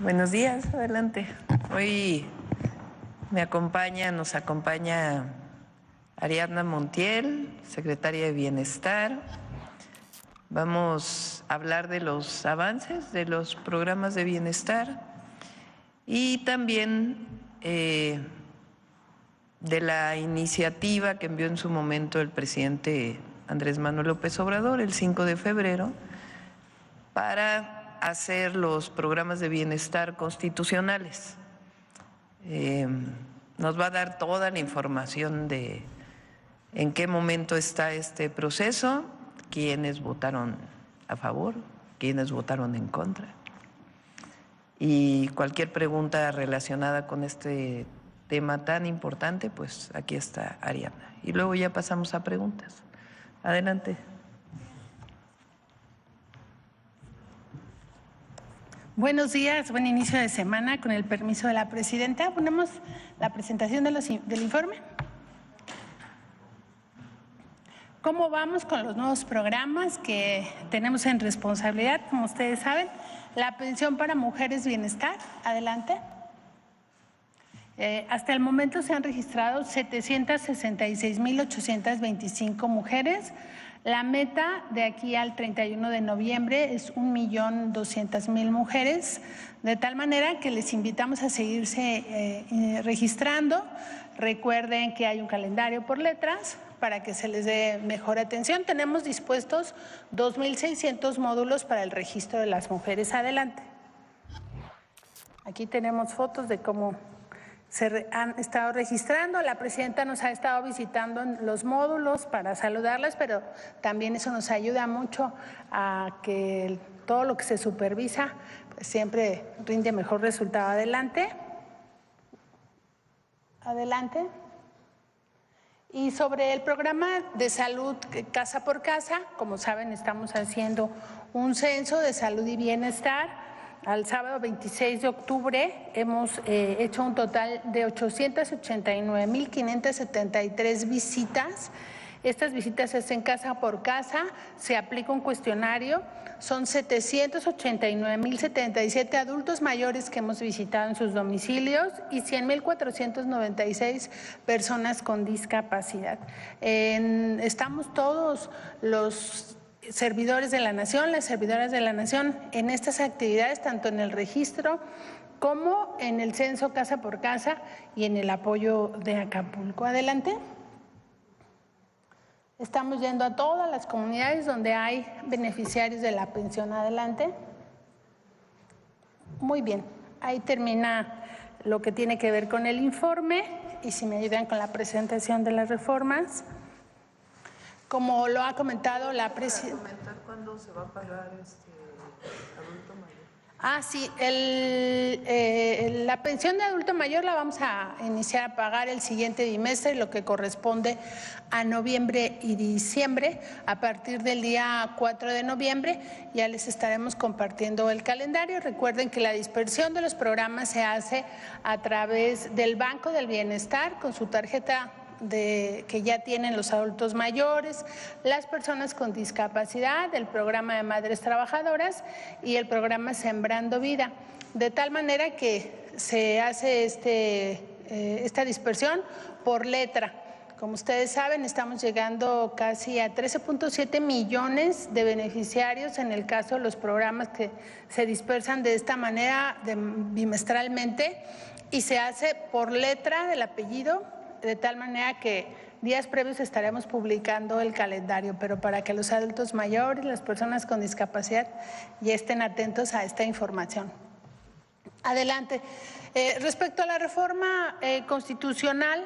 Buenos días, adelante. Hoy nos acompaña Ariadna Montiel, secretaria de Bienestar. Vamos a hablar de los avances de los programas de bienestar y también de la iniciativa que envió en su momento el presidente Andrés Manuel López Obrador el 5 de febrero para hacer los programas de bienestar constitucionales. Nos va a dar toda la información de en qué momento está este proceso, quiénes votaron a favor, quiénes votaron en contra. Y cualquier pregunta relacionada con este tema tan importante, pues aquí está Ariadna. Y luego ya pasamos a preguntas. Adelante. Buenos días, buen inicio de semana. Con el permiso de la presidenta, ponemos la presentación del informe. ¿Cómo vamos con los nuevos programas que tenemos en responsabilidad? Como ustedes saben, la pensión para mujeres bienestar, adelante. Hasta el momento se han registrado 766,825 mujeres. La meta de aquí al 31 de noviembre es 1,200,000 mujeres, de tal manera que les invitamos a seguirse registrando. Recuerden que hay un calendario por letras para que se les dé mejor atención. Tenemos dispuestos 2,600 módulos para el registro de las mujeres. Adelante. Aquí tenemos fotos de cómo se han estado registrando. La presidenta nos ha estado visitando en los módulos para saludarlas, pero también eso nos ayuda mucho a que todo lo que se supervisa pues siempre rinde mejor resultado. Adelante. Adelante. Y sobre el programa de salud casa por casa, como saben, estamos haciendo un censo de salud y bienestar. Al sábado 26 de octubre hemos hecho un total de 889,573 visitas. Estas visitas se hacen casa por casa, se aplica un cuestionario, son 789,077 adultos mayores que hemos visitado en sus domicilios y 100,496 personas con discapacidad. Estamos todos los servidores de la Nación, las servidoras de la Nación en estas actividades, tanto en el registro como en el censo casa por casa y en el apoyo de Acapulco. Adelante. Estamos yendo a todas las comunidades donde hay beneficiarios de la pensión. Adelante. Muy bien, ahí termina lo que tiene que ver con el informe y si me ayudan con la presentación de las reformas. Como lo ha comentado la presidenta. ¿Cuándo se va a pagar adulto mayor? Sí, la pensión de adulto mayor la vamos a iniciar a pagar el siguiente bimestre, lo que corresponde a noviembre y diciembre. A partir del día 4 de noviembre ya les estaremos compartiendo el calendario. Recuerden que la dispersión de los programas se hace a través del Banco del Bienestar con su tarjeta que ya tienen los adultos mayores, las personas con discapacidad, el programa de madres trabajadoras y el programa Sembrando Vida, de tal manera que se hace esta dispersión por letra. Como ustedes saben, estamos llegando casi a 13,7 millones de beneficiarios en el caso de los programas que se dispersan de esta manera bimestralmente y se hace por letra del apellido, de tal manera que días previos estaremos publicando el calendario, pero para que los adultos mayores, las personas con discapacidad ya estén atentos a esta información. Adelante. Respecto a la reforma constitucional,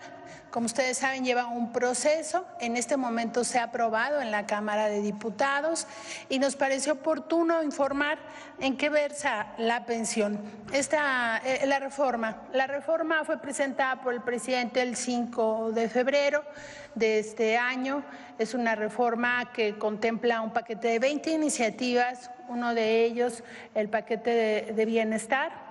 como ustedes saben, lleva un proceso. En este momento se ha aprobado en la Cámara de Diputados y nos pareció oportuno informar en qué versa la pensión. La reforma fue presentada por el presidente el 5 de febrero de este año. Es una reforma que contempla un paquete de 20 iniciativas, uno de ellos el paquete de bienestar,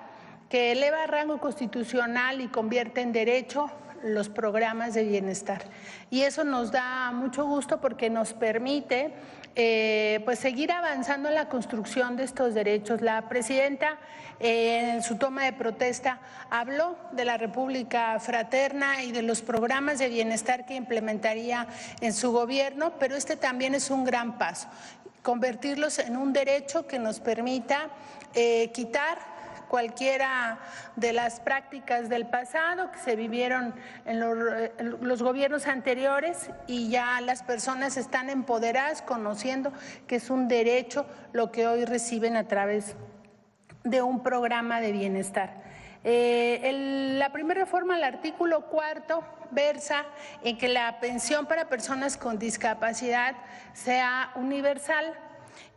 que eleva a rango constitucional y convierte en derecho los programas de bienestar. Y eso nos da mucho gusto porque nos permite pues seguir avanzando en la construcción de estos derechos. La presidenta en su toma de protesta habló de la República Fraterna y de los programas de bienestar que implementaría en su gobierno, pero este también es un gran paso, convertirlos en un derecho que nos permita quitar cualquiera de las prácticas del pasado que se vivieron en los gobiernos anteriores, y ya las personas están empoderadas conociendo que es un derecho lo que hoy reciben a través de un programa de bienestar. La primera reforma al artículo 4 versa en que la pensión para personas con discapacidad sea universal.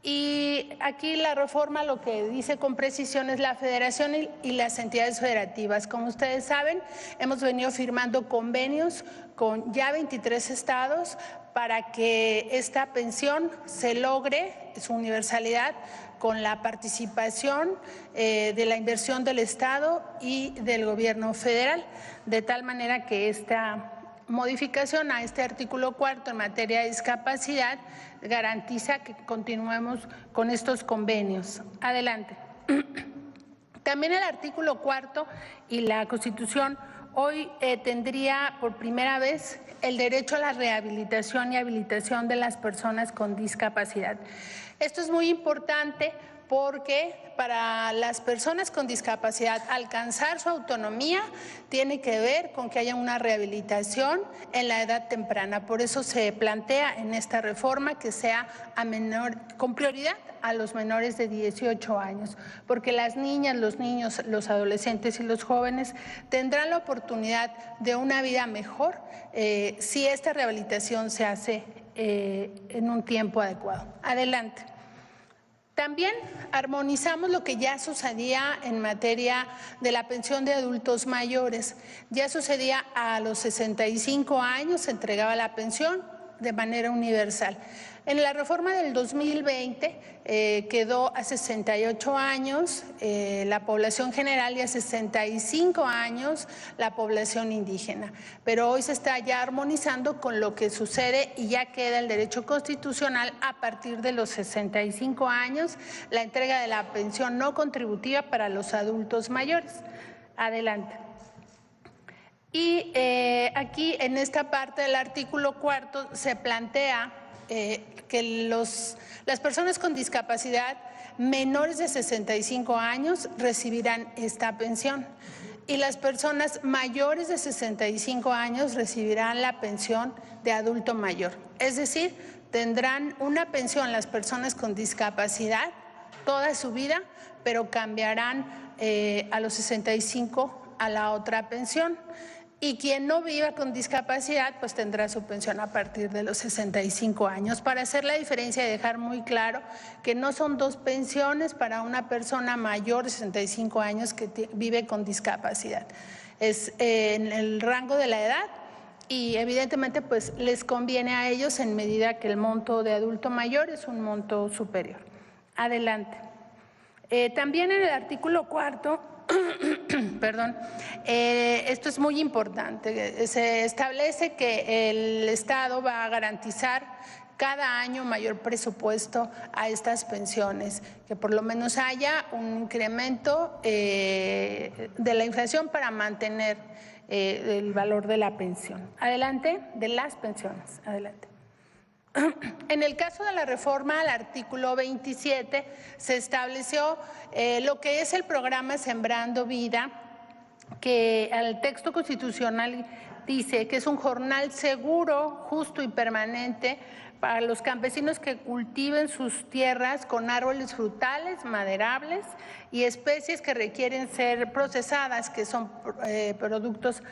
Y aquí la reforma lo que dice con precisión es la federación y las entidades federativas. Como ustedes saben, hemos venido firmando convenios con ya 23 estados para que esta pensión se logre, su universalidad, con la participación de la inversión del Estado y del gobierno federal, de tal manera que esta modificación a este artículo 4 en materia de discapacidad garantiza que continuemos con estos convenios. Adelante. También el artículo 4 y la Constitución hoy tendría por primera vez el derecho a la rehabilitación y habilitación de las personas con discapacidad. Esto es muy importante porque para las personas con discapacidad alcanzar su autonomía tiene que ver con que haya una rehabilitación en la edad temprana. Por eso se plantea en esta reforma que sea con prioridad a los menores de 18 años, porque las niñas, los niños, los adolescentes y los jóvenes tendrán la oportunidad de una vida mejor si esta rehabilitación se hace en un tiempo adecuado. Adelante. También armonizamos lo que ya sucedía en materia de la pensión de adultos mayores. Ya sucedía a los 65 años, se entregaba la pensión de manera universal. En la reforma del 2020 quedó a 68 años la población general y a 65 años la población indígena. Pero hoy se está ya armonizando con lo que sucede y ya queda el derecho constitucional a partir de los 65 años, la entrega de la pensión no contributiva para los adultos mayores. Adelante. Y aquí en esta parte del artículo 4 se plantea que las personas con discapacidad menores de 65 años recibirán esta pensión y las personas mayores de 65 años recibirán la pensión de adulto mayor. Es decir, tendrán una pensión las personas con discapacidad toda su vida, pero cambiarán a los 65 a la otra pensión. Y quien no viva con discapacidad, pues tendrá su pensión a partir de los 65 años. Para hacer la diferencia y dejar muy claro que no son dos pensiones para una persona mayor de 65 años que vive con discapacidad. Es en el rango de la edad y evidentemente pues les conviene a ellos en medida que el monto de adulto mayor es un monto superior. Adelante. También en el artículo 4, perdón, esto es muy importante. Se establece que el Estado va a garantizar cada año mayor presupuesto a estas pensiones, que por lo menos haya un incremento de la inflación para mantener el valor de la pensión. Adelante, de las pensiones. Adelante. En el caso de la reforma al artículo 27 se estableció lo que es el programa Sembrando Vida, que al texto constitucional dice que es un jornal seguro, justo y permanente para los campesinos que cultiven sus tierras con árboles frutales, maderables y especies que requieren ser procesadas, que son productos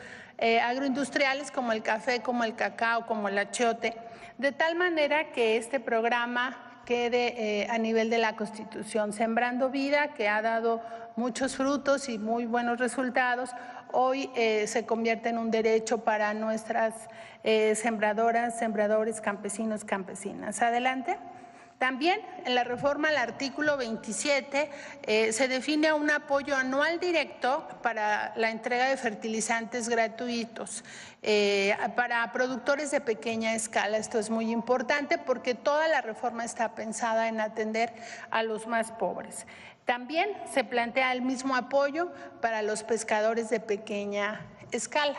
agroindustriales como el café, como el cacao, como el achiote, de tal manera que este programa quede a nivel de la Constitución. Sembrando Vida, que ha dado muchos frutos y muy buenos resultados, hoy se convierte en un derecho para nuestras sembradoras, sembradores, campesinos, campesinas. Adelante. También en la reforma al artículo 27 se define un apoyo anual directo para la entrega de fertilizantes gratuitos para productores de pequeña escala. Esto es muy importante porque toda la reforma está pensada en atender a los más pobres. También se plantea el mismo apoyo para los pescadores de pequeña escala.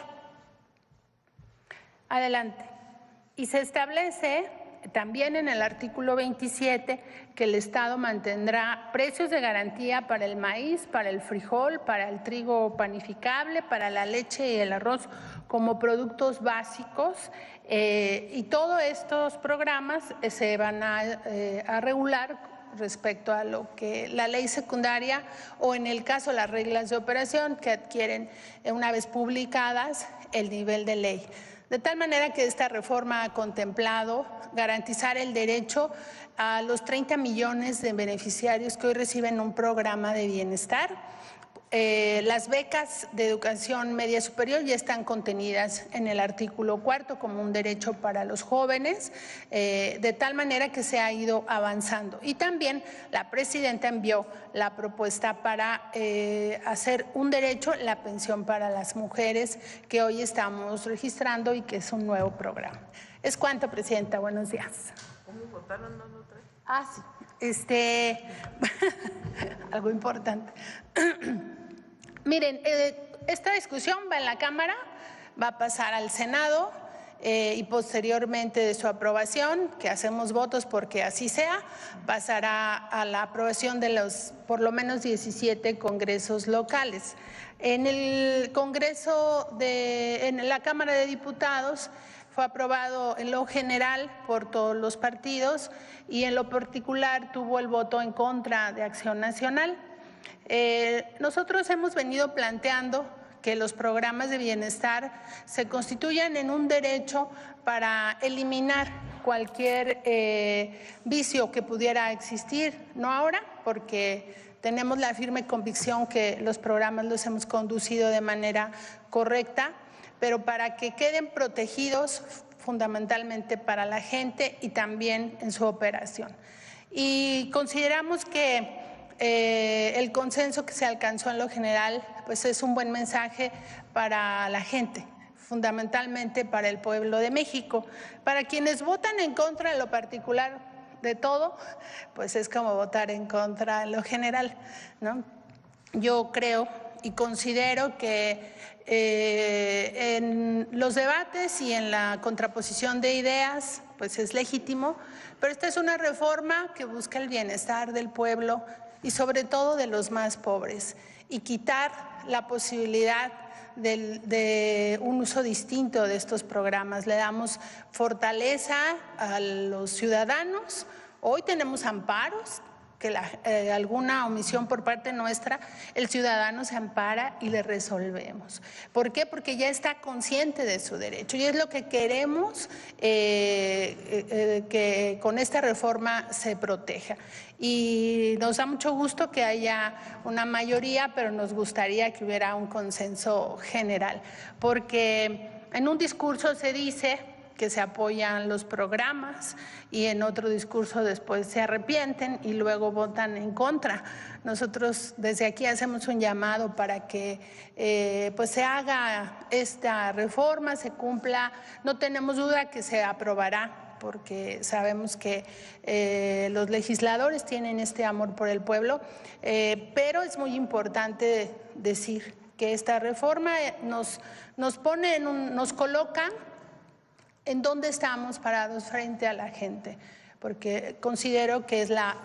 Adelante. Y se establece también en el artículo 27 que el Estado mantendrá precios de garantía para el maíz, para el frijol, para el trigo panificable, para la leche y el arroz como productos básicos, y todos estos programas se van a regular respecto a lo que la ley secundaria o en el caso las reglas de operación que adquieren una vez publicadas el nivel de ley. De tal manera que esta reforma ha contemplado garantizar el derecho a los 30 millones de beneficiarios que hoy reciben un programa de bienestar. Las becas de educación media superior ya están contenidas en el artículo 4 como un derecho para los jóvenes, de tal manera que se ha ido avanzando. Y también la presidenta envió la propuesta para hacer un derecho, la pensión para las mujeres, que hoy estamos registrando y que es un nuevo programa. Es cuanto, presidenta. Buenos días. ¿Cómo votaron? ¿No lo traen? Ah, sí. Algo importante. Miren, esta discusión va en la Cámara, va a pasar al Senado y posteriormente de su aprobación, que hacemos votos porque así sea, pasará a la aprobación de los por lo menos 17 congresos locales. En el Congreso en la Cámara de Diputados fue aprobado en lo general por todos los partidos y en lo particular tuvo el voto en contra de Acción Nacional. Nosotros hemos venido planteando que los programas de bienestar se constituyan en un derecho para eliminar cualquier vicio que pudiera existir, no ahora, porque tenemos la firme convicción que los programas los hemos conducido de manera correcta, pero para que queden protegidos fundamentalmente para la gente y también en su operación. Y consideramos que el consenso que se alcanzó en lo general pues es un buen mensaje para la gente, fundamentalmente para el pueblo de México. Para quienes votan en contra en lo particular de todo, pues es como votar en contra en lo general, ¿no? Yo creo y considero que en los debates y en la contraposición de ideas pues es legítimo, pero esta es una reforma que busca el bienestar del pueblo y sobre todo de los más pobres, y quitar la posibilidad de un uso distinto de estos programas. Le damos fortaleza a los ciudadanos. Hoy tenemos amparos, que alguna omisión por parte nuestra, el ciudadano se ampara y le resolvemos. ¿Por qué? Porque ya está consciente de su derecho y es lo que queremos que con esta reforma se proteja. Y nos da mucho gusto que haya una mayoría, pero nos gustaría que hubiera un consenso general, porque en un discurso se dice que se apoyan los programas y en otro discurso después se arrepienten y luego votan en contra. Nosotros desde aquí hacemos un llamado para que pues se haga esta reforma, se cumpla. No tenemos duda que se aprobará, porque sabemos que los legisladores tienen este amor por el pueblo, pero es muy importante decir que esta reforma nos pone nos coloca en dónde estamos parados frente a la gente, porque considero que es la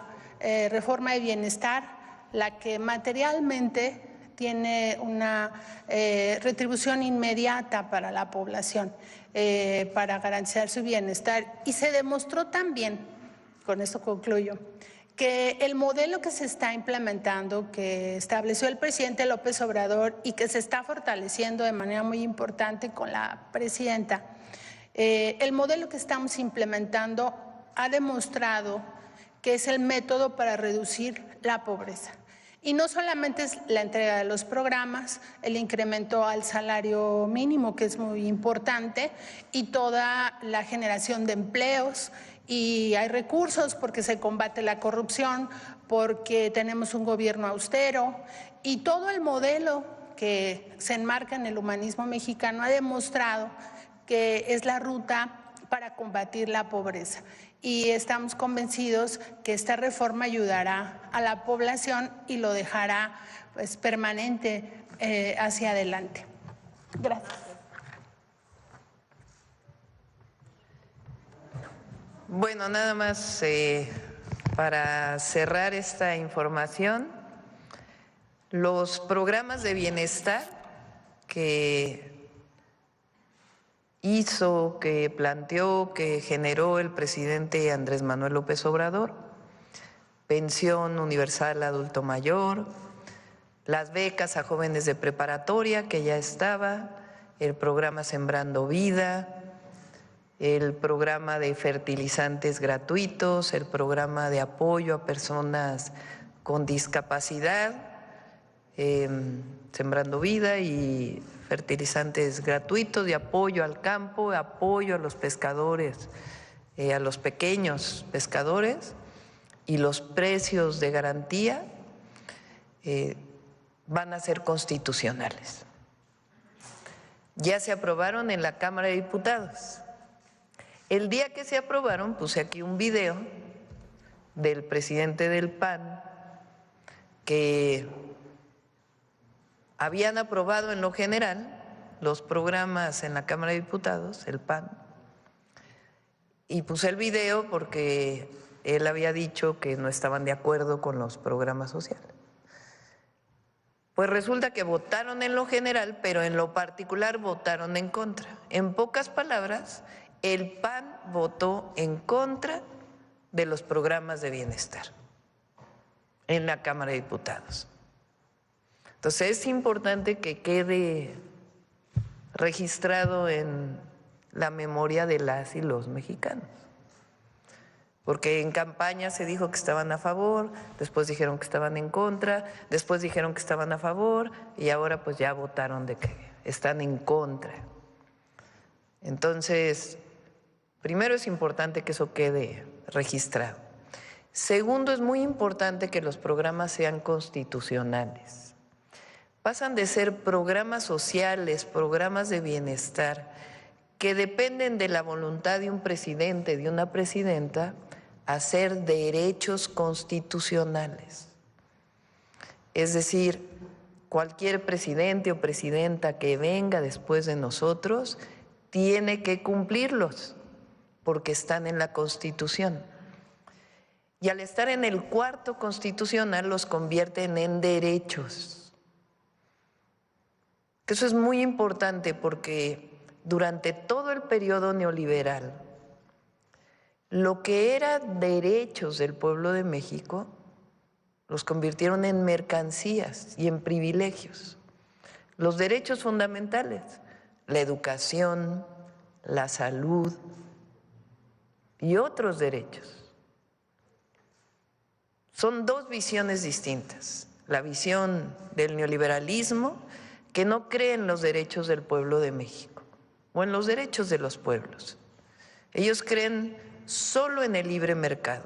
reforma de bienestar la que materialmente tiene una retribución inmediata para la población, para garantizar su bienestar. Y se demostró también, con esto concluyo, que el modelo que se está implementando, que estableció el presidente López Obrador y que se está fortaleciendo de manera muy importante con la presidenta, el modelo que estamos implementando ha demostrado que es el método para reducir la pobreza. Y no solamente es la entrega de los programas, el incremento al salario mínimo, que es muy importante, y toda la generación de empleos y hay recursos porque se combate la corrupción, porque tenemos un gobierno austero y todo el modelo que se enmarca en el humanismo mexicano ha demostrado que es la ruta para combatir la pobreza. Y estamos convencidos que esta reforma ayudará a la población y lo dejará pues permanente hacia adelante. Gracias. Bueno, nada más para cerrar esta información, los programas de bienestar que hizo, que planteó, que generó el presidente Andrés Manuel López Obrador, pensión universal adulto mayor, las becas a jóvenes de preparatoria que ya estaba, el programa Sembrando Vida, el programa de fertilizantes gratuitos, el programa de apoyo a personas con discapacidad, Sembrando Vida y fertilizantes gratuitos, de apoyo al campo, apoyo a los pescadores, a los pequeños pescadores, y los precios de garantía van a ser constitucionales. Ya se aprobaron en la Cámara de Diputados. El día que se aprobaron puse aquí un video del presidente del PAN que habían aprobado en lo general los programas en la Cámara de Diputados, el PAN, y puse el video porque él había dicho que no estaban de acuerdo con los programas sociales. Pues resulta que votaron en lo general, pero en lo particular votaron en contra. En pocas palabras, el PAN votó en contra de los programas de bienestar en la Cámara de Diputados. Entonces es importante que quede registrado en la memoria de las y los mexicanos, porque en campaña se dijo que estaban a favor, después dijeron que estaban en contra, después dijeron que estaban a favor y ahora pues ya votaron de que están en contra. Entonces, primero es importante que eso quede registrado. Segundo, es muy importante que los programas sean constitucionales. Pasan de ser programas sociales, programas de bienestar, que dependen de la voluntad de un presidente, de una presidenta, a ser derechos constitucionales. Es decir, cualquier presidente o presidenta que venga después de nosotros tiene que cumplirlos, porque están en la Constitución. Y al estar en el cuarto constitucional los convierten en derechos. Eso es muy importante porque durante todo el periodo neoliberal, lo que eran derechos del pueblo de México los convirtieron en mercancías y en privilegios. Los derechos fundamentales, la educación, la salud y otros derechos. Son dos visiones distintas. La visión del neoliberalismo, que no cree en los derechos del pueblo de México o en los derechos de los pueblos. Ellos creen solo en el libre mercado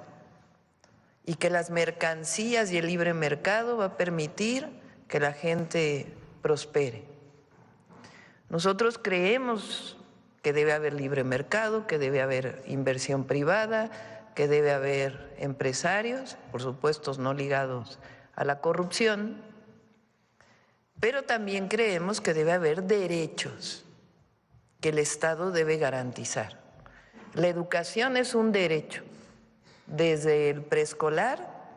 y que las mercancías y el libre mercado va a permitir que la gente prospere. Nosotros creemos que debe haber libre mercado, que debe haber inversión privada, que debe haber empresarios, por supuesto no ligados a la corrupción, pero también creemos que debe haber derechos que el Estado debe garantizar. La educación es un derecho, desde el preescolar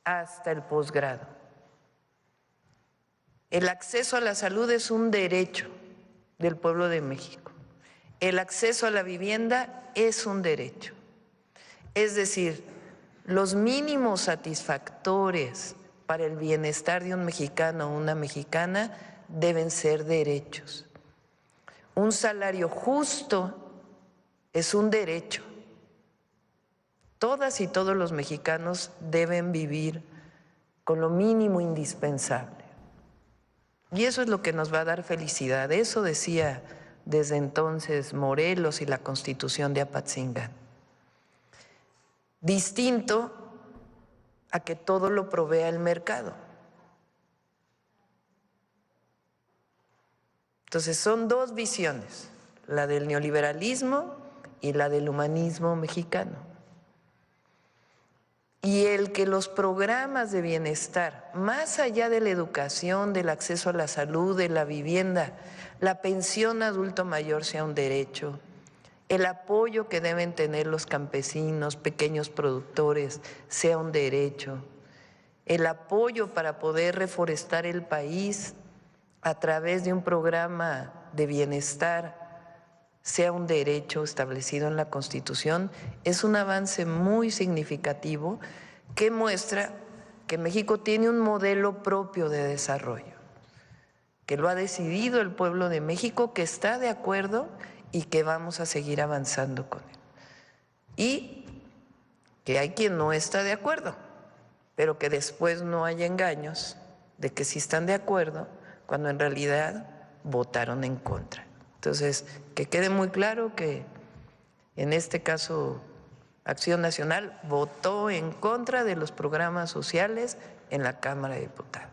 hasta el posgrado. El acceso a la salud es un derecho del pueblo de México. El acceso a la vivienda es un derecho. Es decir, los mínimos satisfactores para el bienestar de un mexicano o una mexicana deben ser derechos. Un salario justo es un derecho. Todas y todos los mexicanos deben vivir con lo mínimo indispensable. Y eso es lo que nos va a dar felicidad. Eso decía desde entonces Morelos y la Constitución de Apatzingán. distinto a que todo lo provea el mercado. Entonces son dos visiones, la del neoliberalismo y la del humanismo mexicano. Y el que los programas de bienestar, más allá de la educación, del acceso a la salud, de la vivienda, la pensión adulto mayor sea un derecho, el apoyo que deben tener los campesinos, pequeños productores, sea un derecho, el apoyo para poder reforestar el país a través de un programa de bienestar sea un derecho establecido en la Constitución, es un avance muy significativo que muestra que México tiene un modelo propio de desarrollo, que lo ha decidido el pueblo de México, que está de acuerdo y que vamos a seguir avanzando con él. Y que hay quien no está de acuerdo, pero que después no haya engaños de que sí están de acuerdo cuando en realidad votaron en contra. Entonces, que quede muy claro que en este caso Acción Nacional votó en contra de los programas sociales en la Cámara de Diputados.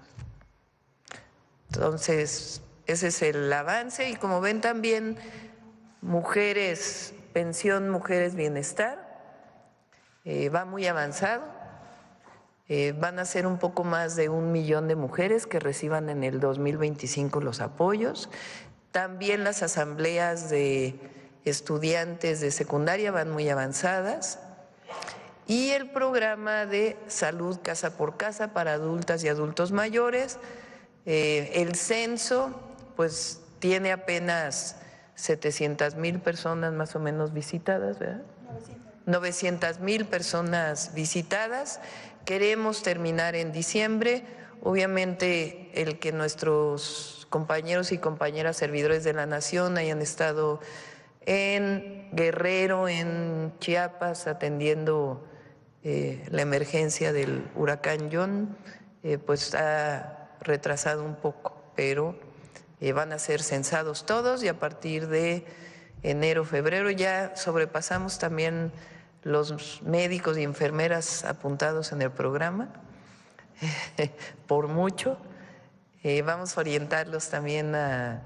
Entonces, ese es el avance y como ven también mujeres, pensión mujeres bienestar, va muy avanzado. Van a ser un poco más de 1 millón de mujeres que reciban en el 2025 los apoyos. También las asambleas de estudiantes de secundaria van muy avanzadas. Y el programa de salud casa por casa para adultas y adultos mayores. El censo, pues tiene apenas 700,000 personas más o menos visitadas, ¿verdad? 900,000 personas visitadas. Queremos terminar en diciembre. Obviamente el que nuestros compañeros y compañeras servidores de la nación hayan estado en Guerrero, en Chiapas, atendiendo la emergencia del huracán John, pues ha retrasado un poco, pero van a ser censados todos y a partir de enero, febrero ya sobrepasamos también los médicos y enfermeras apuntados en el programa, por mucho. Vamos a orientarlos también a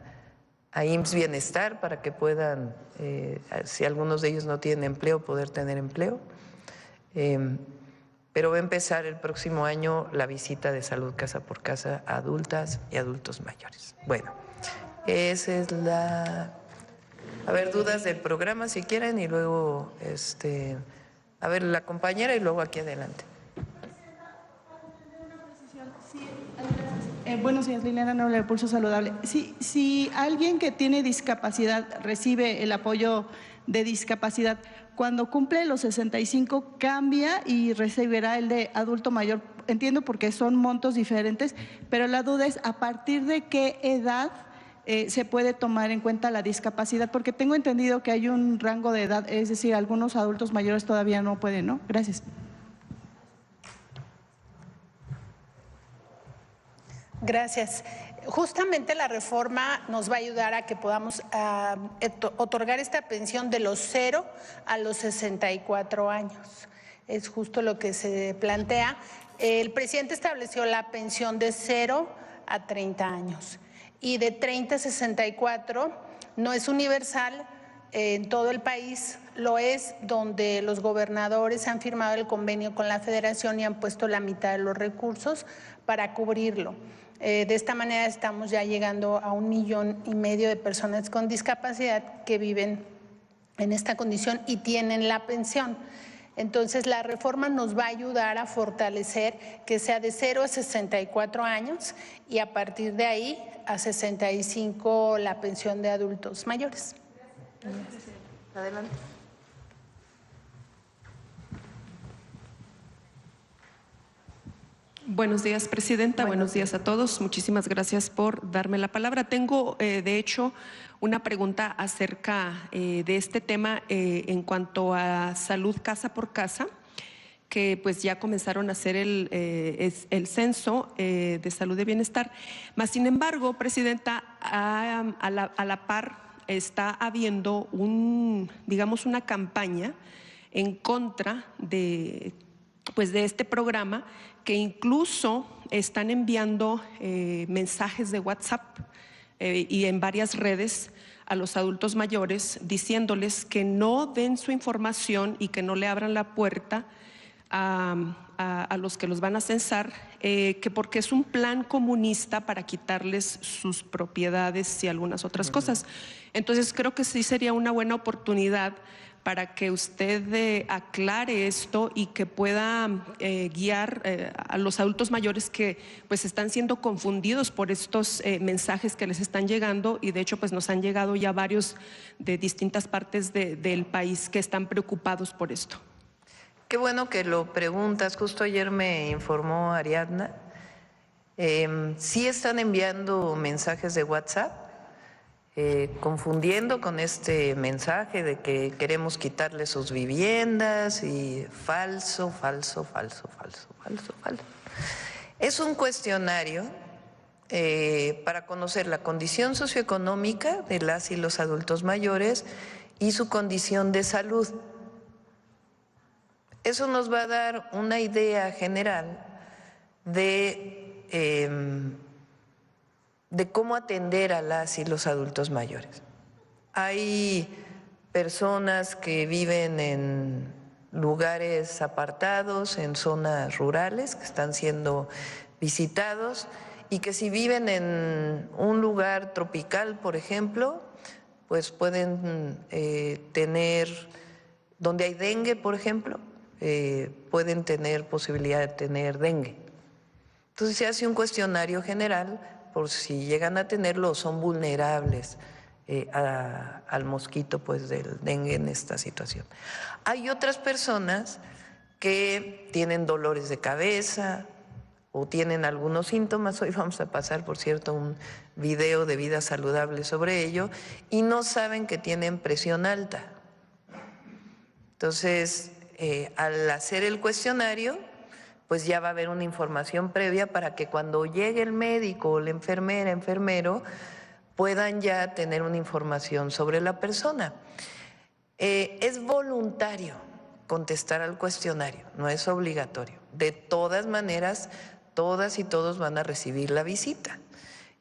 IMSS Bienestar para que puedan, si algunos de ellos no tienen empleo, poder tener empleo. Pero va a empezar el próximo año la visita de salud casa por casa a adultas y adultos mayores. Bueno, esa es la… A ver, dudas del programa si quieren y luego, a ver, la compañera y luego aquí adelante. Buenos días, Liliana Noble de Pulso Saludable. Si alguien que tiene discapacidad recibe el apoyo de discapacidad, cuando cumple los 65 cambia y recibirá el de adulto mayor. Entiendo porque son montos diferentes, pero la duda es a partir de qué edad se puede tomar en cuenta la discapacidad, porque tengo entendido que hay un rango de edad, es decir, algunos adultos mayores todavía no pueden, ¿no? Gracias. Gracias. Justamente la reforma nos va a ayudar a que podamos otorgar esta pensión de los 0 a los 64 años. Es justo lo que se plantea. El presidente estableció la pensión de 0 a 30 años y de 30 a 64 no es universal en todo el país, lo es donde los gobernadores han firmado el convenio con la Federación y han puesto la mitad de los recursos para cubrirlo. De esta manera estamos ya llegando a 1,5 millones de personas con discapacidad que viven en esta condición y tienen la pensión. Entonces, la reforma nos va a ayudar a fortalecer que sea de 0 a 64 años y a partir de ahí a 65 la pensión de adultos mayores. Gracias. Adelante. Buenos días, Presidenta. Buenos días a todos. Muchísimas gracias por darme la palabra. Tengo, de hecho, una pregunta acerca de este tema en cuanto a salud casa por casa, que pues ya comenzaron a hacer el censo de salud de bienestar. Mas, sin embargo, Presidenta, a la par está habiendo digamos, una campaña en contra de este programa, que incluso están enviando mensajes de WhatsApp y en varias redes a los adultos mayores diciéndoles que no den su información y que no le abran la puerta a los que los van a censar, que porque es un plan comunista para quitarles sus propiedades y algunas otras cosas. Entonces creo que sí sería una buena oportunidad para que usted aclare esto y que pueda guiar a los adultos mayores que pues están siendo confundidos por estos mensajes que les están llegando, y de hecho pues nos han llegado ya varios de distintas partes del país que están preocupados por esto. Qué bueno que lo preguntas. Justo ayer me informó Ariadna. Sí están enviando mensajes de WhatsApp, confundiendo con este mensaje de que queremos quitarle sus viviendas y falso. Es un cuestionario para conocer la condición socioeconómica de las y los adultos mayores y su condición de salud. Eso nos va a dar una idea general de cómo atender a las y los adultos mayores. Hay personas que viven en lugares apartados, en zonas rurales, que están siendo visitados, y que si viven en un lugar tropical, por ejemplo, pues pueden tener, donde hay dengue, por ejemplo, pueden tener posibilidad de tener dengue. Entonces se hace un cuestionario general por si llegan a tenerlo o son vulnerables al mosquito pues del dengue en esta situación. Hay otras personas que tienen dolores de cabeza o tienen algunos síntomas. Hoy vamos a pasar, por cierto, un video de vida saludable sobre ello, y no saben que tienen presión alta. Entonces, al hacer el cuestionario, pues ya va a haber una información previa para que cuando llegue el médico o la enfermera, enfermero, puedan ya tener una información sobre la persona. Es voluntario contestar al cuestionario, no es obligatorio. De todas maneras, todas y todos van a recibir la visita,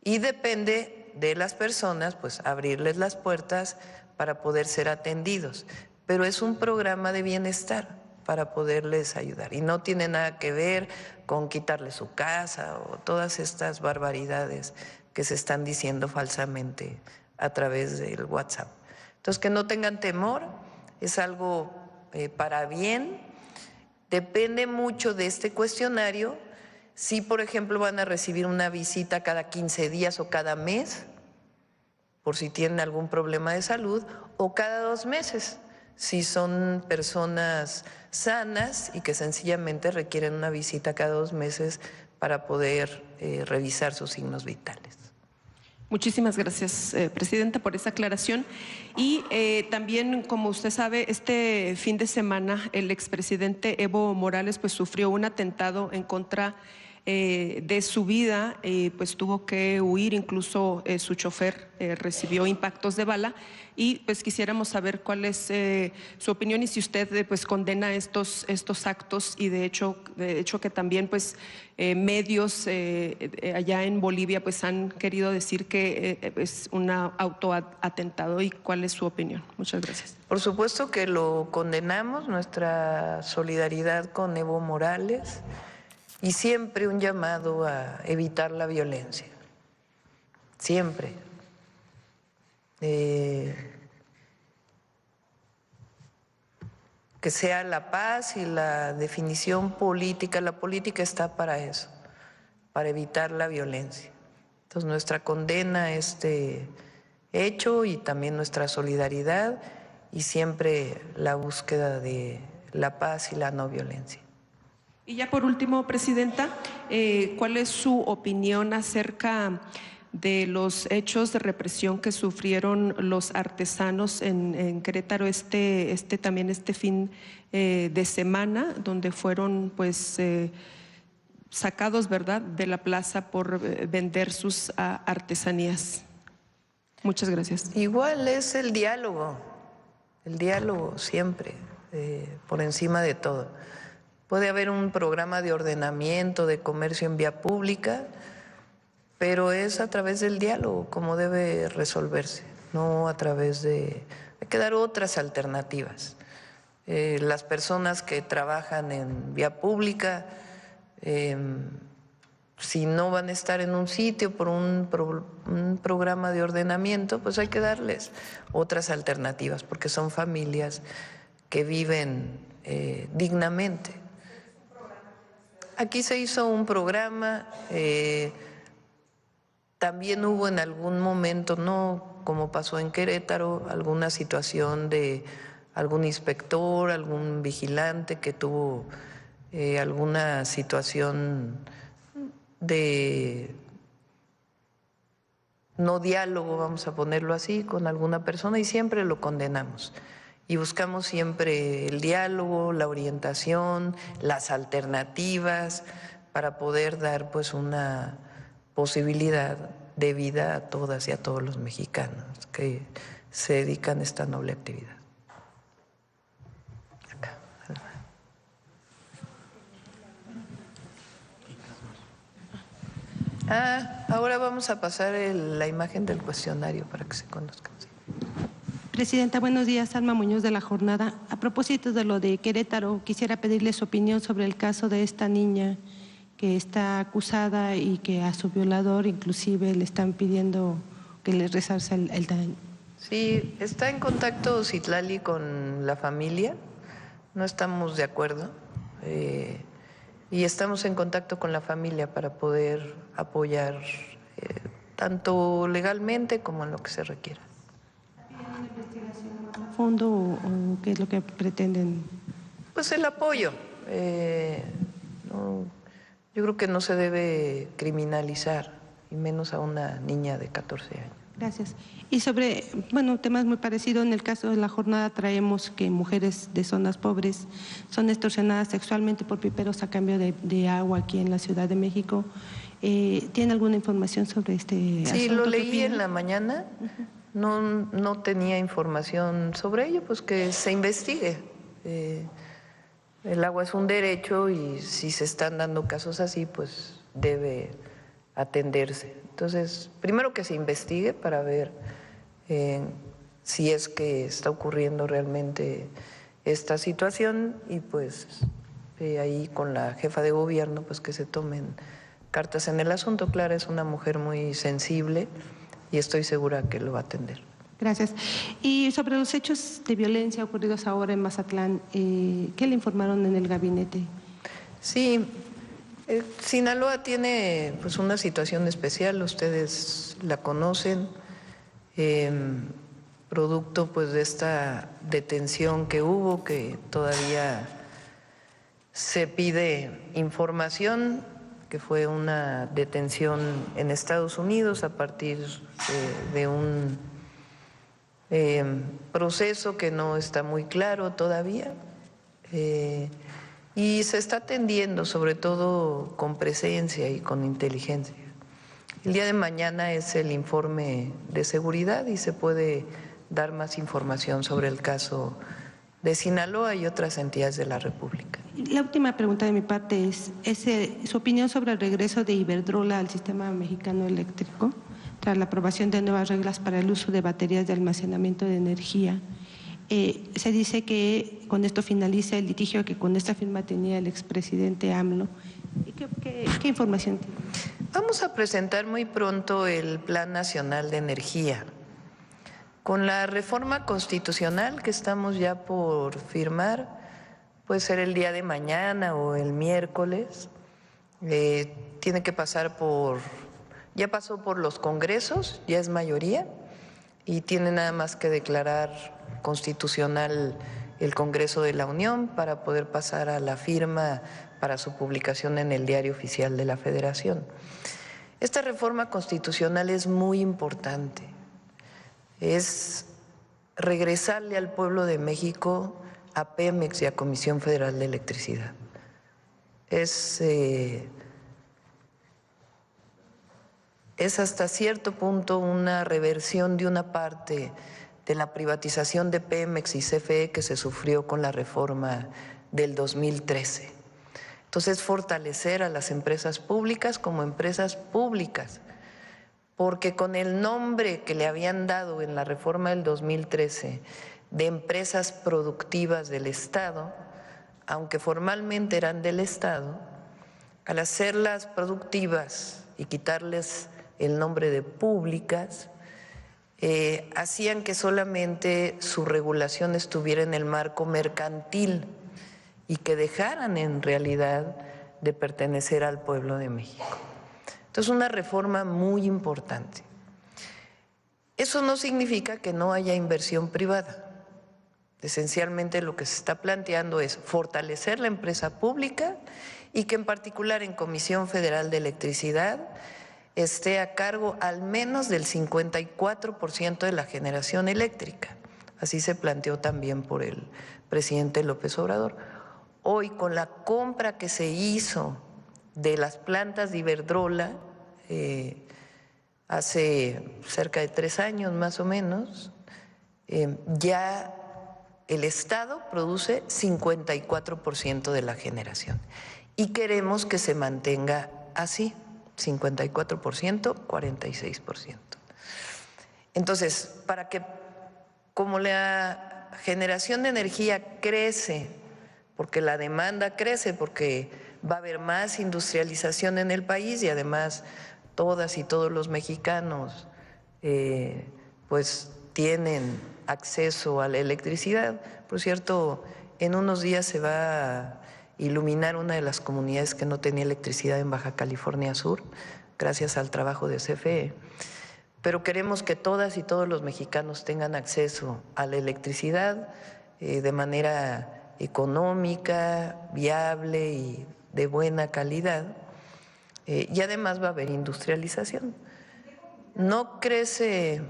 y depende de las personas, pues abrirles las puertas para poder ser atendidos. Pero es un programa de bienestar para poderles ayudar, y no tiene nada que ver con quitarles su casa o todas estas barbaridades que se están diciendo falsamente a través del WhatsApp. Entonces, que no tengan temor, es algo para bien. Depende mucho de este cuestionario, si por ejemplo van a recibir una visita cada 15 días o cada mes, por si tienen algún problema de salud, o cada 2 meses, si son personas sanas y que sencillamente requieren una visita cada 2 meses para poder revisar sus signos vitales. Muchísimas gracias, Presidenta, por esa aclaración. Y también, como usted sabe, este fin de semana el expresidente Evo Morales pues sufrió un atentado en contra de su vida, pues tuvo que huir, incluso su chofer recibió impactos de bala, y pues quisiéramos saber cuál es su opinión y si usted pues condena estos actos, y de hecho que también pues medios allá en Bolivia pues han querido decir que es un autoatentado, y cuál es su opinión. Muchas gracias. Por supuesto que lo condenamos, nuestra solidaridad con Evo Morales, y siempre un llamado a evitar la violencia, siempre. Que sea la paz y la definición política. La política está para eso, para evitar la violencia. Entonces, nuestra condena a este hecho y también nuestra solidaridad, y siempre la búsqueda de la paz y la no violencia. Y ya por último, Presidenta, ¿cuál es su opinión acerca de los hechos de represión que sufrieron los artesanos en Querétaro también este fin de semana, donde fueron pues sacados, ¿verdad?, de la plaza por vender sus artesanías? Muchas gracias. Igual es el diálogo siempre. por encima de todo. Puede haber un programa de ordenamiento de comercio en vía pública, pero es a través del diálogo como debe resolverse, no a través de… Hay que dar otras alternativas. Las personas que trabajan en vía pública, si no van a estar en un sitio por un programa de ordenamiento, pues hay que darles otras alternativas, porque son familias que viven dignamente. Aquí se hizo un programa, también hubo en algún momento, no como pasó en Querétaro, alguna situación de algún inspector, algún vigilante que tuvo alguna situación de no diálogo, vamos a ponerlo así, con alguna persona, y siempre lo condenamos. Y buscamos siempre el diálogo, la orientación, las alternativas para poder dar pues una posibilidad de vida a todas y a todos los mexicanos que se dedican a esta noble actividad. Ahora vamos a pasar la imagen del cuestionario para que se conozcan. Presidenta, buenos días. Alma Muñoz de La Jornada. A propósito de lo de Querétaro, quisiera pedirle su opinión sobre el caso de esta niña que está acusada y que a su violador inclusive le están pidiendo que le resarza el daño. Sí, está en contacto Citlali con la familia, no estamos de acuerdo y estamos en contacto con la familia para poder apoyar tanto legalmente como en lo que se requiera. ¿Piden una investigación a fondo o qué es lo que pretenden? Pues el apoyo. Yo creo que no se debe criminalizar, y menos a una niña de 14 años. Gracias. Y sobre, temas muy parecidos, en el caso de La Jornada traemos que mujeres de zonas pobres son extorsionadas sexualmente por piperos a cambio de agua aquí en la Ciudad de México. ¿Tiene alguna información sobre este asunto? Sí, lo leí en la mañana, no tenía información sobre ello, pues que se investigue. El agua es un derecho y si se están dando casos así, pues debe atenderse. Entonces, primero que se investigue para ver si es que está ocurriendo realmente esta situación y pues ahí con la jefa de gobierno pues que se tomen cartas en el asunto. Clara es una mujer muy sensible y estoy segura que lo va a atender. Gracias. Y sobre los hechos de violencia ocurridos ahora en Mazatlán, ¿qué le informaron en el gabinete? Sí, Sinaloa tiene pues una situación especial, ustedes la conocen, producto pues de esta detención que hubo, que todavía se pide información, que fue una detención en Estados Unidos a partir de un proceso que no está muy claro todavía y se está atendiendo sobre todo con presencia y con inteligencia. El día de mañana es el informe de seguridad y se puede dar más información sobre el caso de Sinaloa y otras entidades de la República. La última pregunta de mi parte es su opinión sobre el regreso de Iberdrola al sistema mexicano eléctrico tras la aprobación de nuevas reglas para el uso de baterías de almacenamiento de energía. Se dice que con esto finaliza el litigio que con esta firma tenía el expresidente AMLO. ¿Qué información tiene? Vamos a presentar muy pronto el Plan Nacional de Energía. Con la reforma constitucional que estamos ya por firmar, puede ser el día de mañana o el miércoles, tiene que pasar ya pasó por los congresos, ya es mayoría, y tiene nada más que declarar constitucional el Congreso de la Unión para poder pasar a la firma para su publicación en el Diario Oficial de la Federación. Esta reforma constitucional es muy importante, es regresarle al pueblo de México, a Pemex y a Comisión Federal de Electricidad. Es hasta cierto punto una reversión de una parte de la privatización de Pemex y CFE que se sufrió con la reforma del 2013. Entonces, fortalecer a las empresas públicas como empresas públicas, porque con el nombre que le habían dado en la reforma del 2013 de empresas productivas del Estado, aunque formalmente eran del Estado, al hacerlas productivas y quitarles el nombre de públicas, hacían que solamente su regulación estuviera en el marco mercantil y que dejaran en realidad de pertenecer al pueblo de México. Entonces, una reforma muy importante. Eso no significa que no haya inversión privada. Esencialmente lo que se está planteando es fortalecer la empresa pública y que en particular en Comisión Federal de Electricidad esté a cargo al menos del 54% de la generación eléctrica. Así se planteó también por el presidente López Obrador. Hoy, con la compra que se hizo de las plantas de Iberdrola hace cerca de 3 años más o menos, ya el Estado produce 54% de la generación y queremos que se mantenga así, 54%, 46%. Entonces, para que, como la generación de energía crece, porque la demanda crece, porque va a haber más industrialización en el país y además todas y todos los mexicanos pues tienen acceso a la electricidad. Por cierto, en unos días se va a iluminar una de las comunidades que no tenía electricidad en Baja California Sur, gracias al trabajo de CFE. Pero queremos que todas y todos los mexicanos tengan acceso a la electricidad de manera económica, viable y de buena calidad. Y además va a haber industrialización. No crece,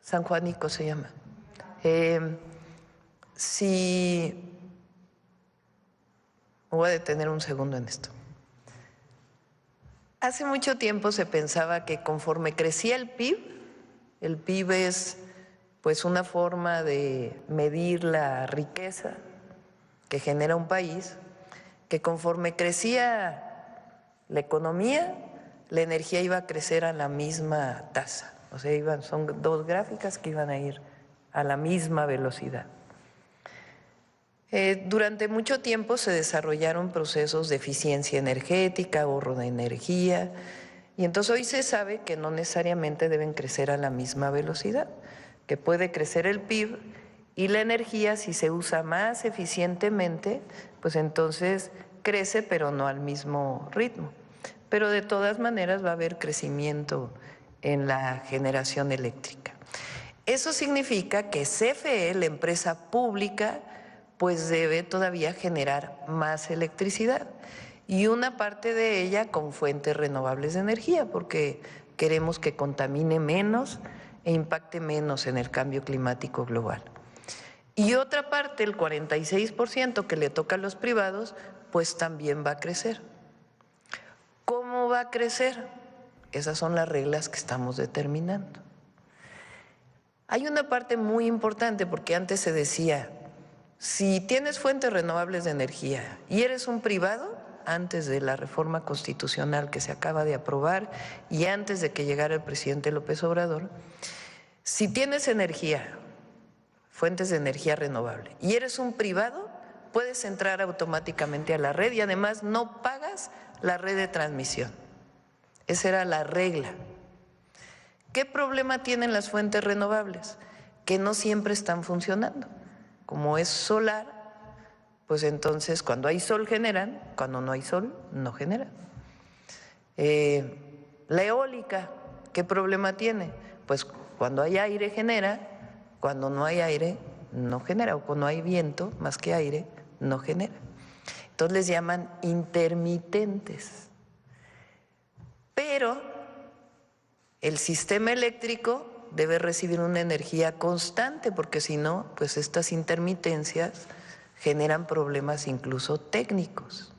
San Juanico se llama. Si me voy a detener un segundo en esto. Hace mucho tiempo se pensaba que conforme crecía el PIB es pues una forma de medir la riqueza que genera un país, que conforme crecía la economía, la energía iba a crecer a la misma tasa. O sea, son 2 gráficas que iban a ir a la misma velocidad. Durante mucho tiempo se desarrollaron procesos de eficiencia energética, ahorro de energía, y entonces hoy se sabe que no necesariamente deben crecer a la misma velocidad, que puede crecer el PIB y la energía, si se usa más eficientemente, pues entonces crece, pero no al mismo ritmo. Pero de todas maneras va a haber crecimiento en la generación eléctrica. Eso significa que CFE, la empresa pública, pues debe todavía generar más electricidad y una parte de ella con fuentes renovables de energía, porque queremos que contamine menos e impacte menos en el cambio climático global. Y otra parte, el 46% que le toca a los privados, pues también va a crecer. ¿Cómo va a crecer? Esas son las reglas que estamos determinando. Hay una parte muy importante, porque antes se decía, si tienes fuentes renovables de energía y eres un privado, antes de la reforma constitucional que se acaba de aprobar y antes de que llegara el presidente López Obrador, si tienes energía, fuentes de energía renovable, y eres un privado, puedes entrar automáticamente a la red y además no pagas la red de transmisión. Esa era la regla. ¿Qué problema tienen las fuentes renovables? Que no siempre están funcionando. Como es solar, pues entonces cuando hay sol generan, cuando no hay sol no generan. La eólica, ¿qué problema tiene? Pues cuando hay aire genera, cuando no hay aire no genera, o cuando hay viento más que aire no genera. Entonces les llaman intermitentes. Pero el sistema eléctrico debe recibir una energía constante, porque si no, pues estas intermitencias generan problemas incluso técnicos.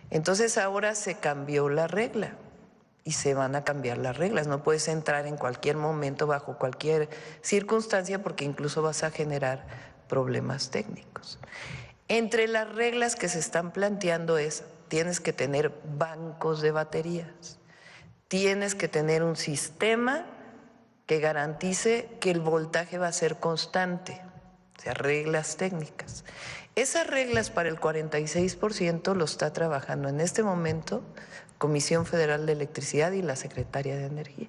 Entonces ahora se cambió la regla y se van a cambiar las reglas. No puedes entrar en cualquier momento, bajo cualquier circunstancia, porque incluso vas a generar problemas técnicos. Entre las reglas que se están planteando es, tienes que tener bancos de baterías, tienes que tener un sistema que garantice que el voltaje va a ser constante, o sea, reglas técnicas. Esas reglas para el 46% lo está trabajando en este momento Comisión Federal de Electricidad y la Secretaría de Energía.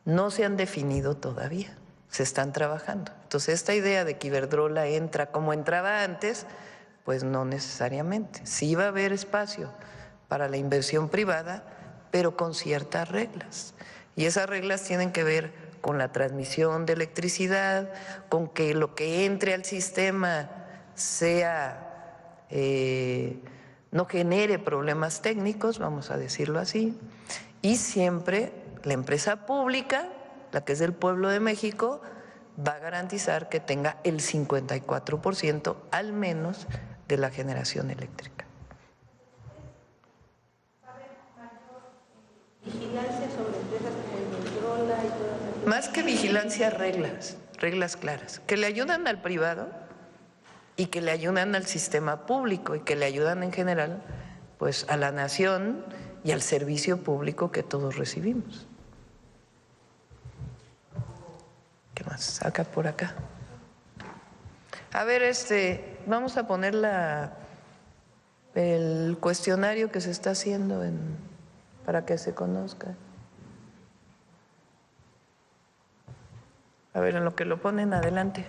No se han definido todavía, se están trabajando. Entonces, esta idea de que Iberdrola entra como entraba antes, pues no necesariamente. Sí va a haber espacio para la inversión privada, pero con ciertas reglas. Y esas reglas tienen que ver con la transmisión de electricidad, con que lo que entre al sistema sea no genere problemas técnicos, vamos a decirlo así, y siempre la empresa pública, la que es del pueblo de México, va a garantizar que tenga el 54% al menos de la generación eléctrica. Vigilancia sobre empresas como Iberdrola y todas las... Más que vigilancia, reglas claras, que le ayudan al privado y que le ayudan al sistema público y que le ayudan en general pues a la nación y al servicio público que todos recibimos. ¿Qué más? Acá por acá. A ver, vamos a poner el cuestionario que se está haciendo para que se conozca. A ver, en lo que lo ponen, adelante.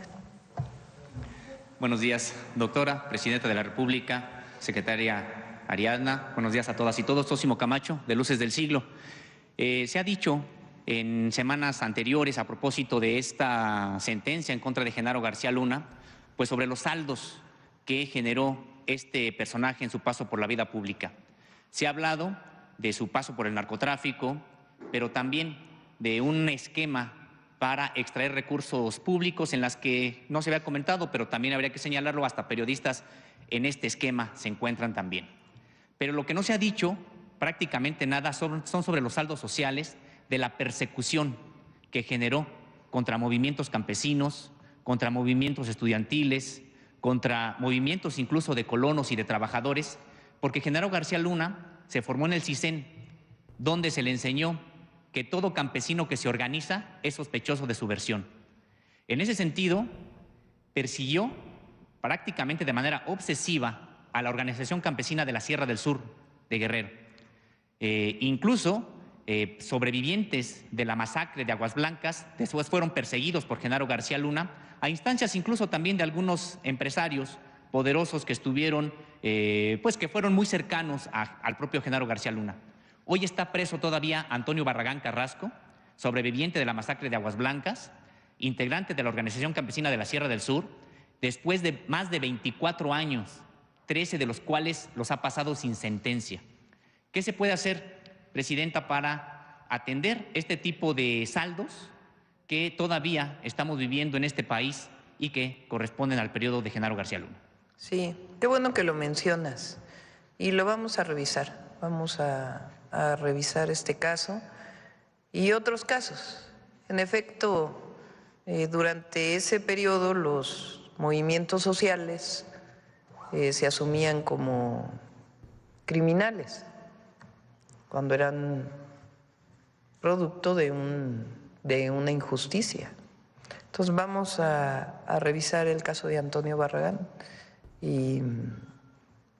Buenos días, doctora, presidenta de la República, secretaria Ariadna. Buenos días a todas y todos. Zósimo Camacho, de Luces del Siglo. Se ha dicho en semanas anteriores, a propósito de esta sentencia en contra de Genaro García Luna, pues sobre los saldos que generó este personaje en su paso por la vida pública. Se ha hablado de su paso por el narcotráfico, pero también de un esquema para extraer recursos públicos en las que no se había comentado, pero también habría que señalarlo, hasta periodistas en este esquema se encuentran también. Pero lo que no se ha dicho prácticamente nada son sobre los saldos sociales de la persecución que generó contra movimientos campesinos, contra movimientos estudiantiles, contra movimientos incluso de colonos y de trabajadores, porque Genaro García Luna se formó en el CISEN, donde se le enseñó que todo campesino que se organiza es sospechoso de subversión. En ese sentido, persiguió prácticamente de manera obsesiva a la organización campesina de la Sierra del Sur de Guerrero. Incluso sobrevivientes de la masacre de Aguas Blancas después fueron perseguidos por Genaro García Luna, a instancias incluso también de algunos empresarios poderosos que estuvieron, pues que fueron muy cercanos al propio Genaro García Luna. Hoy está preso todavía Antonio Barragán Carrasco, sobreviviente de la masacre de Aguas Blancas, integrante de la Organización Campesina de la Sierra del Sur, después de más de 24 años, 13 de los cuales los ha pasado sin sentencia. ¿Qué se puede hacer, presidenta, para atender este tipo de saldos que todavía estamos viviendo en este país y que corresponden al periodo de Genaro García Luna? Sí, qué bueno que lo mencionas y lo vamos a revisar. Vamos a revisar este caso y otros casos. En efecto, durante ese periodo los movimientos sociales se asumían como criminales cuando eran producto de una injusticia. Entonces vamos a revisar el caso de Antonio Barragán y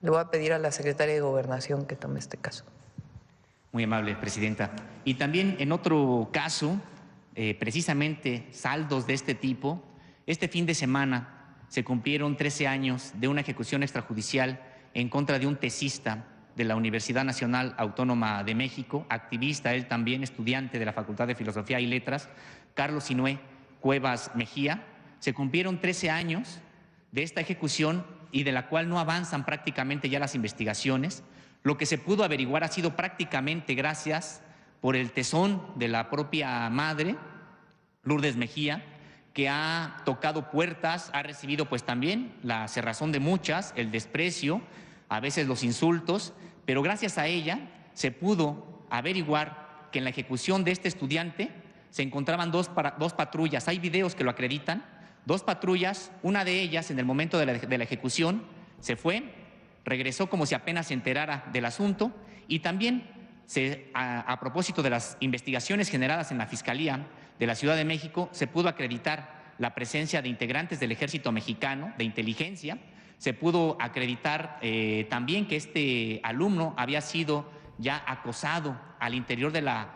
le voy a pedir a la secretaria de Gobernación que tome este caso. Muy amable, presidenta. Y también en otro caso, precisamente saldos de este tipo, este fin de semana se cumplieron 13 años de una ejecución extrajudicial en contra de un tesista de la Universidad Nacional Autónoma de México, activista, él también estudiante de la Facultad de Filosofía y Letras, Carlos Sinué Cuevas Mejía. Se cumplieron 13 años de esta ejecución y de la cual no avanzan prácticamente ya las investigaciones. Lo que se pudo averiguar ha sido prácticamente gracias por el tesón de la propia madre, Lourdes Mejía, que ha tocado puertas, ha recibido pues también la cerrazón de muchas, el desprecio, a veces los insultos, pero gracias a ella se pudo averiguar que en la ejecución de este estudiante se encontraban dos patrullas. Hay videos que lo acreditan. 2 patrullas, una de ellas en el momento de la ejecución se fue, regresó como si apenas se enterara del asunto, y también a propósito de las investigaciones generadas en la Fiscalía de la Ciudad de México, se pudo acreditar la presencia de integrantes del Ejército Mexicano, de inteligencia. Se pudo acreditar también que este alumno había sido ya acosado al interior de la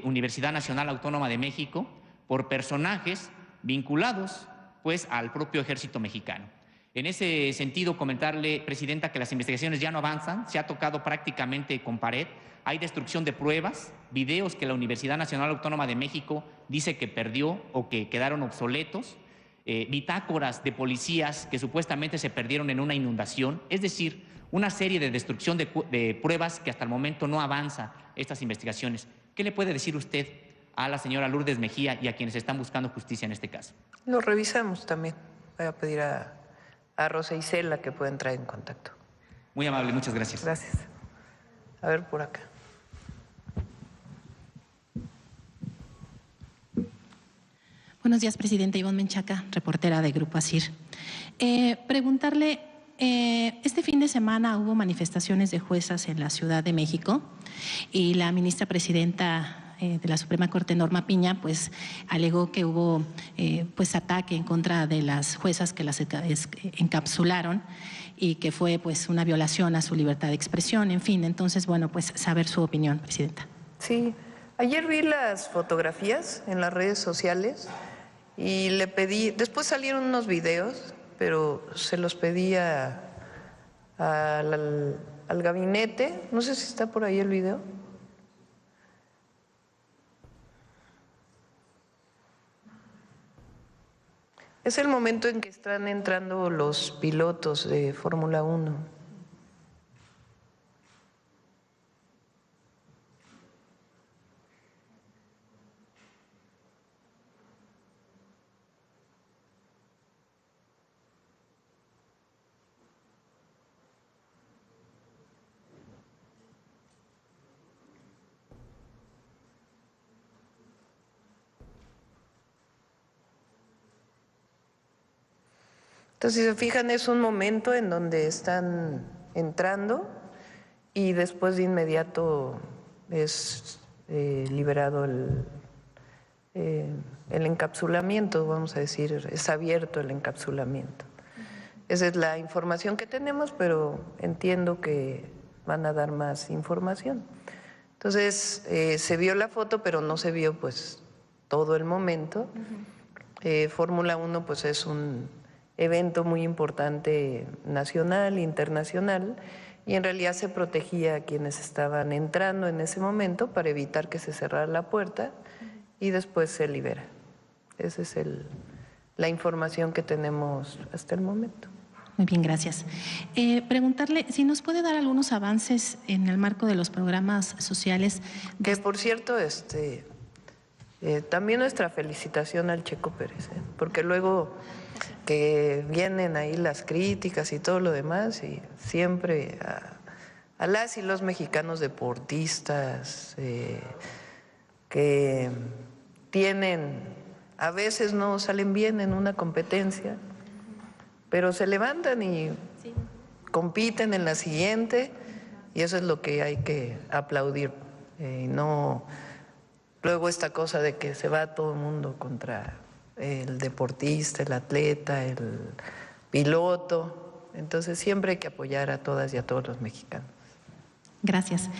Universidad Nacional Autónoma de México por personajes vinculados pues al propio Ejército Mexicano. En ese sentido, comentarle, Presidenta, que las investigaciones ya no avanzan, se ha tocado prácticamente con pared, hay destrucción de pruebas, videos que la Universidad Nacional Autónoma de México dice que perdió o que quedaron obsoletos, bitácoras de policías que supuestamente se perdieron en una inundación, es decir, una serie de destrucción de pruebas que hasta el momento no avanza estas investigaciones. ¿Qué le puede decir usted a la señora Lourdes Mejía y a quienes están buscando justicia en este caso? Lo revisamos también. Voy a pedir a Rosa Isela que pueda entrar en contacto. Muy amable, muchas gracias. Gracias. A ver, por acá. Buenos días, Presidenta. Ivonne Menchaca, reportera de Grupo ASIR. Preguntarle, este fin de semana hubo manifestaciones de juezas en la Ciudad de México y la ministra presidenta de la Suprema Corte, Norma Piña, pues alegó que hubo pues ataque en contra de las juezas que las encapsularon y que fue pues una violación a su libertad de expresión, en fin. Entonces, bueno, pues saber su opinión, Presidenta. Sí, ayer vi las fotografías en las redes sociales y le pedí, después salieron unos videos, pero se los pedí al gabinete, no sé si está por ahí el video. Es el momento en que están entrando los pilotos de Fórmula 1. Entonces, si se fijan, es un momento en donde están entrando y después de inmediato es liberado el encapsulamiento, vamos a decir, es abierto el encapsulamiento. Esa es la información que tenemos, pero entiendo que van a dar más información. Entonces, se vio la foto, pero no se vio pues todo el momento. Fórmula 1 pues es un evento muy importante nacional, internacional, y en realidad se protegía a quienes estaban entrando en ese momento para evitar que se cerrara la puerta y después se libera. Esa es la información que tenemos hasta el momento. Muy bien, gracias. Preguntarle si nos puede dar algunos avances en el marco de los programas sociales. Que por cierto, también nuestra felicitación al Checo Pérez, porque luego que vienen ahí las críticas y todo lo demás, y siempre a las y los mexicanos deportistas que tienen, a veces no salen bien en una competencia, pero se levantan y compiten en la siguiente, y eso es lo que hay que aplaudir, y no luego esta cosa de que se va todo el mundo contra el deportista, el atleta, el piloto. Entonces siempre hay que apoyar a todas y a todos los mexicanos. Gracias.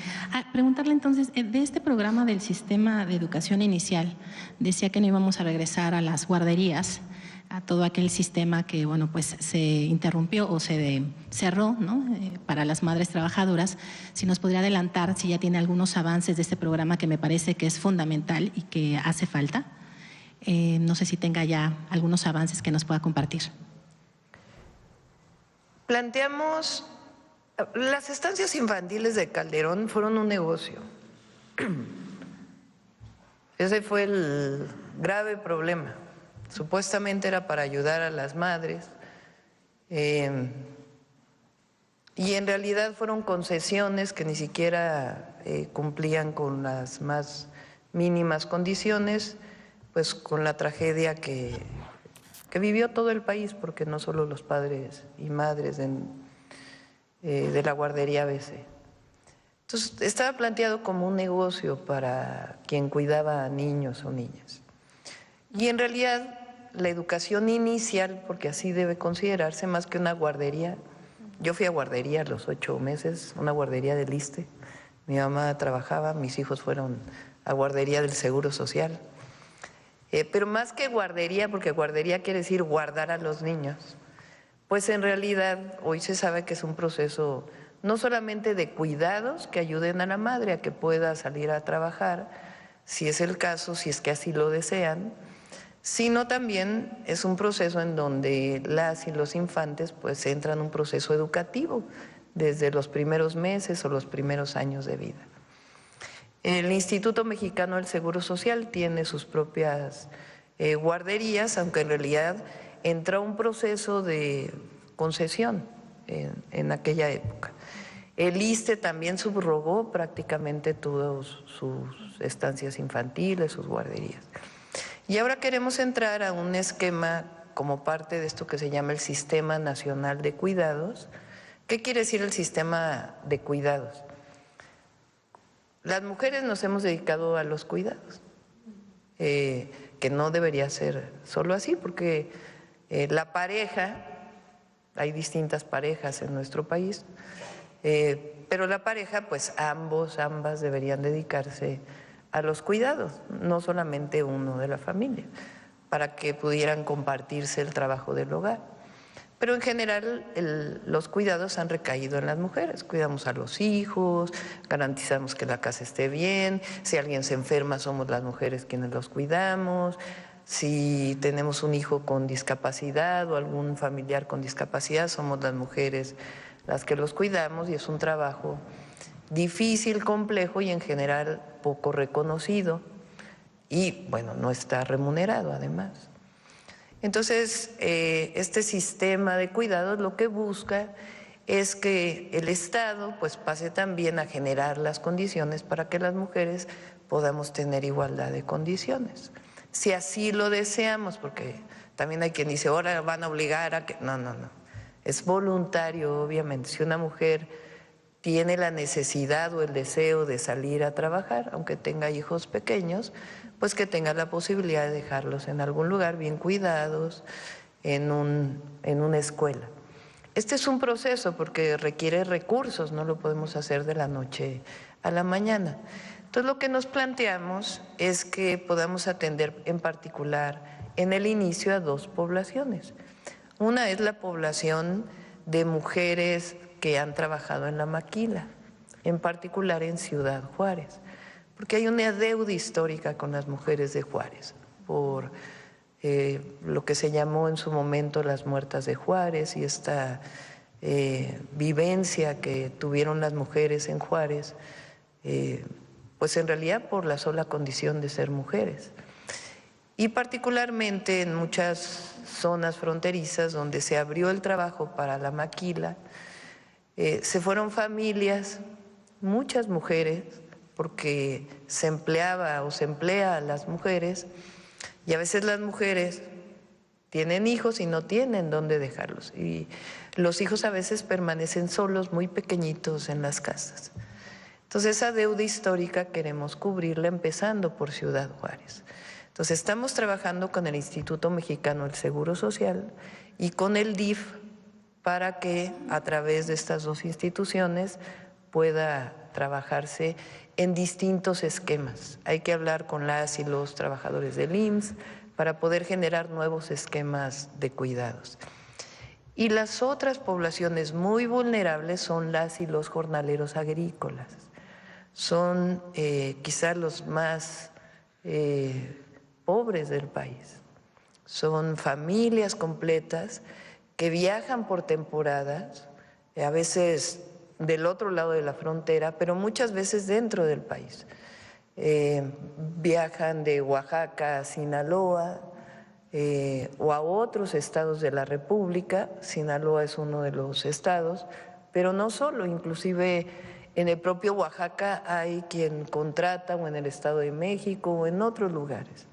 Preguntarle entonces, de este programa del sistema de educación inicial, decía que no íbamos a regresar a las guarderías, a todo aquel sistema que, bueno, pues se interrumpió o se cerró, ¿no? Para las madres trabajadoras. Si nos podría adelantar si ya tiene algunos avances de este programa que me parece que es fundamental y que hace falta. No sé si tenga ya algunos avances que nos pueda compartir. Planteamos, las estancias infantiles de Calderón fueron un negocio. Ese fue el grave problema. Supuestamente era para ayudar a las madres. Y en realidad fueron concesiones que ni siquiera cumplían con las más mínimas condiciones, pues con la tragedia que vivió todo el país, porque no solo los padres y madres de la guardería ABC. Entonces, estaba planteado como un negocio para quien cuidaba a niños o niñas. Y en realidad, la educación inicial, porque así debe considerarse más que una guardería. Yo fui a guardería a los 8 meses, una guardería del ISSSTE. Mi mamá trabajaba, mis hijos fueron a guardería del Seguro Social. Pero más que guardería, porque guardería quiere decir guardar a los niños, pues en realidad hoy se sabe que es un proceso no solamente de cuidados que ayuden a la madre a que pueda salir a trabajar, si es el caso, si es que así lo desean, sino también es un proceso en donde las y los infantes pues entran en un proceso educativo desde los primeros meses o los primeros años de vida. El Instituto Mexicano del Seguro Social tiene sus propias guarderías, aunque en realidad entró un proceso de concesión en aquella época. El ISSSTE también subrogó prácticamente todas sus estancias infantiles, sus guarderías. Y ahora queremos entrar a un esquema como parte de esto que se llama el Sistema Nacional de Cuidados. ¿Qué quiere decir el Sistema de Cuidados? Las mujeres nos hemos dedicado a los cuidados, que no debería ser solo así, porque la pareja, hay distintas parejas en nuestro país, pero la pareja, pues ambas deberían dedicarse a los cuidados, no solamente uno de la familia, para que pudieran compartirse el trabajo del hogar. Pero en general los cuidados han recaído en las mujeres. Cuidamos a los hijos, garantizamos que la casa esté bien, si alguien se enferma somos las mujeres quienes los cuidamos, si tenemos un hijo con discapacidad o algún familiar con discapacidad somos las mujeres las que los cuidamos, y es un trabajo difícil, complejo y en general poco reconocido y bueno, no está remunerado además. Entonces, este sistema de cuidados lo que busca es que el Estado pues pase también a generar las condiciones para que las mujeres podamos tener igualdad de condiciones. Si así lo deseamos, porque también hay quien dice, ahora van a obligar a que… No. Es voluntario, obviamente. Si una mujer tiene la necesidad o el deseo de salir a trabajar, aunque tenga hijos pequeños, pues que tenga la posibilidad de dejarlos en algún lugar bien cuidados, en una escuela. Este es un proceso porque requiere recursos, no lo podemos hacer de la noche a la mañana. Entonces lo que nos planteamos es que podamos atender en particular en el inicio a 2 poblaciones. Una es la población de mujeres que han trabajado en la maquila, en particular en Ciudad Juárez, porque hay una deuda histórica con las mujeres de Juárez, por lo que se llamó en su momento las muertas de Juárez y esta vivencia que tuvieron las mujeres en Juárez, pues en realidad por la sola condición de ser mujeres. Y particularmente en muchas zonas fronterizas donde se abrió el trabajo para la maquila, se fueron familias, muchas mujeres, porque se empleaba o se emplea a las mujeres, y a veces las mujeres tienen hijos y no tienen dónde dejarlos, y los hijos a veces permanecen solos, muy pequeñitos en las casas. Entonces esa deuda histórica queremos cubrirla empezando por Ciudad Juárez. Entonces estamos trabajando con el Instituto Mexicano del Seguro Social y con el DIF para que a través de estas 2 instituciones pueda trabajarse en distintos esquemas. Hay que hablar con las y los trabajadores del IMSS para poder generar nuevos esquemas de cuidados. Y las otras poblaciones muy vulnerables son las y los jornaleros agrícolas. Son quizás los más pobres del país. Son familias completas que viajan por temporadas, a veces del otro lado de la frontera, pero muchas veces dentro del país. Viajan de Oaxaca a Sinaloa o a otros estados de la República. Sinaloa es uno de los estados, pero no solo, inclusive en el propio Oaxaca hay quien contrata, o en el Estado de México o en otros lugares.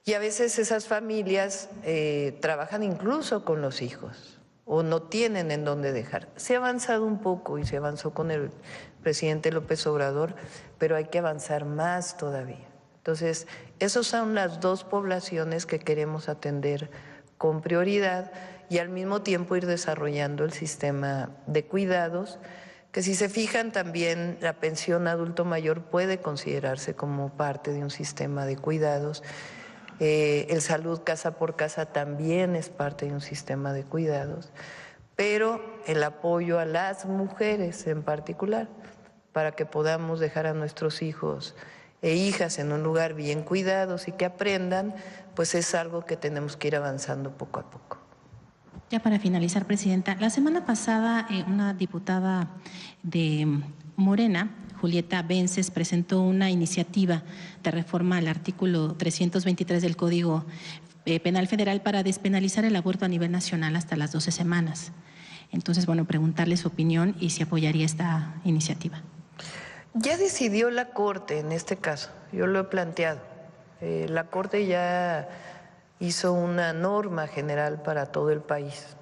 Y a veces esas familias trabajan incluso con los hijos o no tienen en dónde dejar. Se ha avanzado un poco y se avanzó con el presidente López Obrador, pero hay que avanzar más todavía. Entonces, esas son las dos poblaciones que queremos atender con prioridad y al mismo tiempo ir desarrollando el sistema de cuidados, que si se fijan también la pensión adulto mayor puede considerarse como parte de un sistema de cuidados. El salud casa por casa también es parte de un sistema de cuidados, pero el apoyo a las mujeres en particular, para que podamos dejar a nuestros hijos e hijas en un lugar bien cuidados y que aprendan, pues es algo que tenemos que ir avanzando poco a poco. Ya para finalizar, Presidenta, la semana pasada una diputada de Morena, Julieta Vences, presentó una iniciativa de reforma al artículo 323 del Código Penal Federal para despenalizar el aborto a nivel nacional hasta las 12 semanas. Entonces, bueno, preguntarle su opinión y si apoyaría esta iniciativa. Ya decidió la Corte en este caso, yo lo he planteado. La Corte ya hizo una norma general para todo el país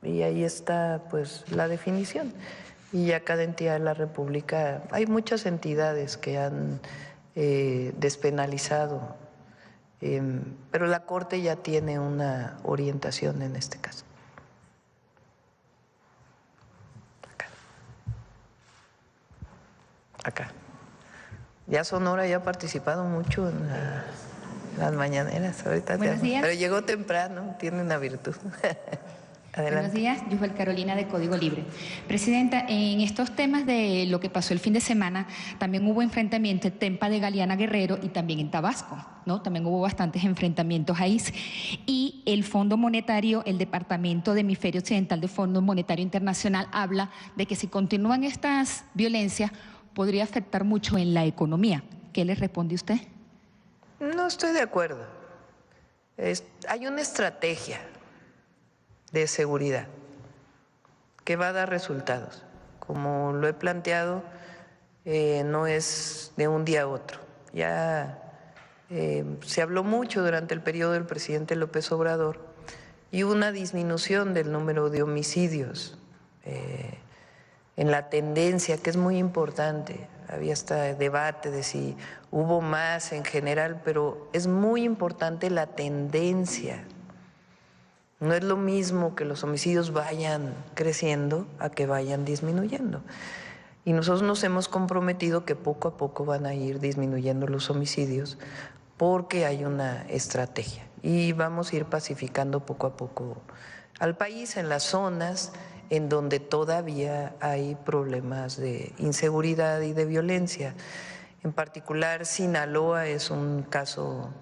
y ahí está pues la definición. Y ya cada entidad de la República, hay muchas entidades que han despenalizado, pero la Corte ya tiene una orientación en este caso. Acá. Ya Sonora ya ha participado mucho en las mañaneras. Ahorita Buenos días. Pero llegó temprano, tiene una virtud. Adelante. Buenos días, Yusbel Carolina de Código Libre. Presidenta, en estos temas de lo que pasó el fin de semana, también hubo enfrentamientos en Tempa de Galeana Guerrero y también en Tabasco, ¿no? También hubo bastantes enfrentamientos ahí. Y el Fondo Monetario, el Departamento de Hemisferio Occidental del Fondo Monetario Internacional habla de que si continúan estas violencias podría afectar mucho en la economía. ¿Qué le responde usted? No estoy de acuerdo. Hay una estrategia de seguridad que va a dar resultados. Como lo he planteado, no es de un día a otro. Ya se habló mucho durante el periodo del presidente López Obrador y hubo una disminución del número de homicidios en la tendencia, que es muy importante. Había este debate de si hubo más en general, pero es muy importante la tendencia. No es lo mismo que los homicidios vayan creciendo a que vayan disminuyendo. Y nosotros nos hemos comprometido que poco a poco van a ir disminuyendo los homicidios porque hay una estrategia. Y vamos a ir pacificando poco a poco al país en las zonas en donde todavía hay problemas de inseguridad y de violencia. En particular, Sinaloa es un caso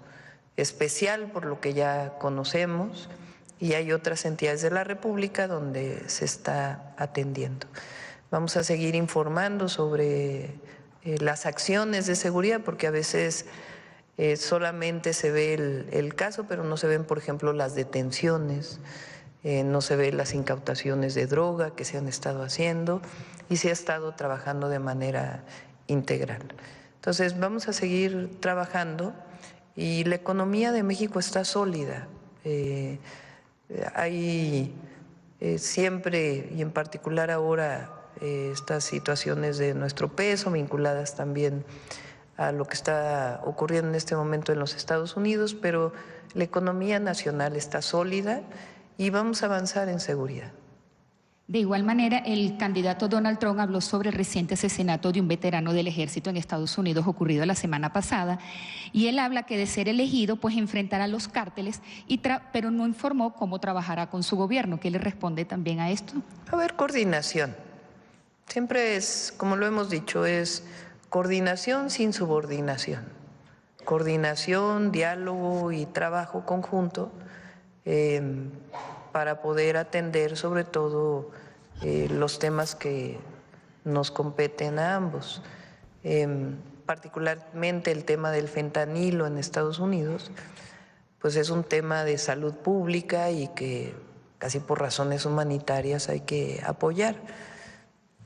especial por lo que ya conocemos y hay otras entidades de la República donde se está atendiendo. Vamos a seguir informando sobre las acciones de seguridad porque a veces solamente se ve el caso, pero no se ven, por ejemplo, las detenciones. No se ve las incautaciones de droga que se han estado haciendo y se ha estado trabajando de manera integral. Entonces vamos a seguir trabajando y la economía de México está sólida. Hay siempre y en particular ahora estas situaciones de nuestro peso vinculadas también a lo que está ocurriendo en este momento en los Estados Unidos, pero la economía nacional está sólida y vamos a avanzar en seguridad. De igual manera, el candidato Donald Trump habló sobre el reciente asesinato de un veterano del ejército en Estados Unidos ocurrido la semana pasada y él habla que de ser elegido pues enfrentará a los cárteles, pero no informó cómo trabajará con su gobierno. ¿Qué le responde también a esto? A ver, coordinación. Siempre es, como lo hemos dicho, es coordinación sin subordinación. Coordinación, diálogo y trabajo conjunto para poder atender sobre todo los temas que nos competen a ambos. Particularmente el tema del fentanilo en Estados Unidos, pues es un tema de salud pública y que casi por razones humanitarias hay que apoyar.